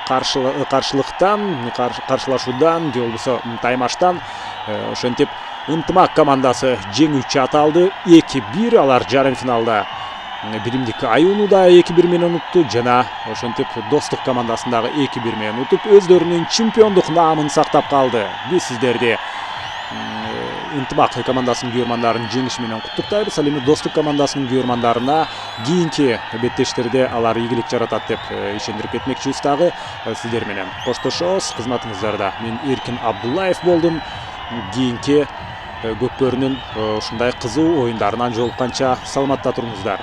Speaker 1: каршылашуудан же болбосо таймаштан ошентип ынтымак командасы жеңүүчү аталды. 2-1 алар жарым финалда биримдик аюуну 2-1 менен утту жана ошентип достук командасын дагы 2-1 менен утуп өздөрүнүн чемпиондук наамын сактап калды. Биз сиздерди ынтымак командасынын күйөрмандарын жеңиши менен куттуктайбыз. Ал эми достук командасынын күйөрмандарына кийинки беттештерде алар ийгилик жаратат деп ишендирип кетмекчибиз. Дагы сиздер менен коштошобуз. Кызматыңыздарда мен Эркин Абдуллаев болдум. Кийинки көкбөрүнүн ушундай кызуу оюндарынан жолукканча саламатта туруңуздар.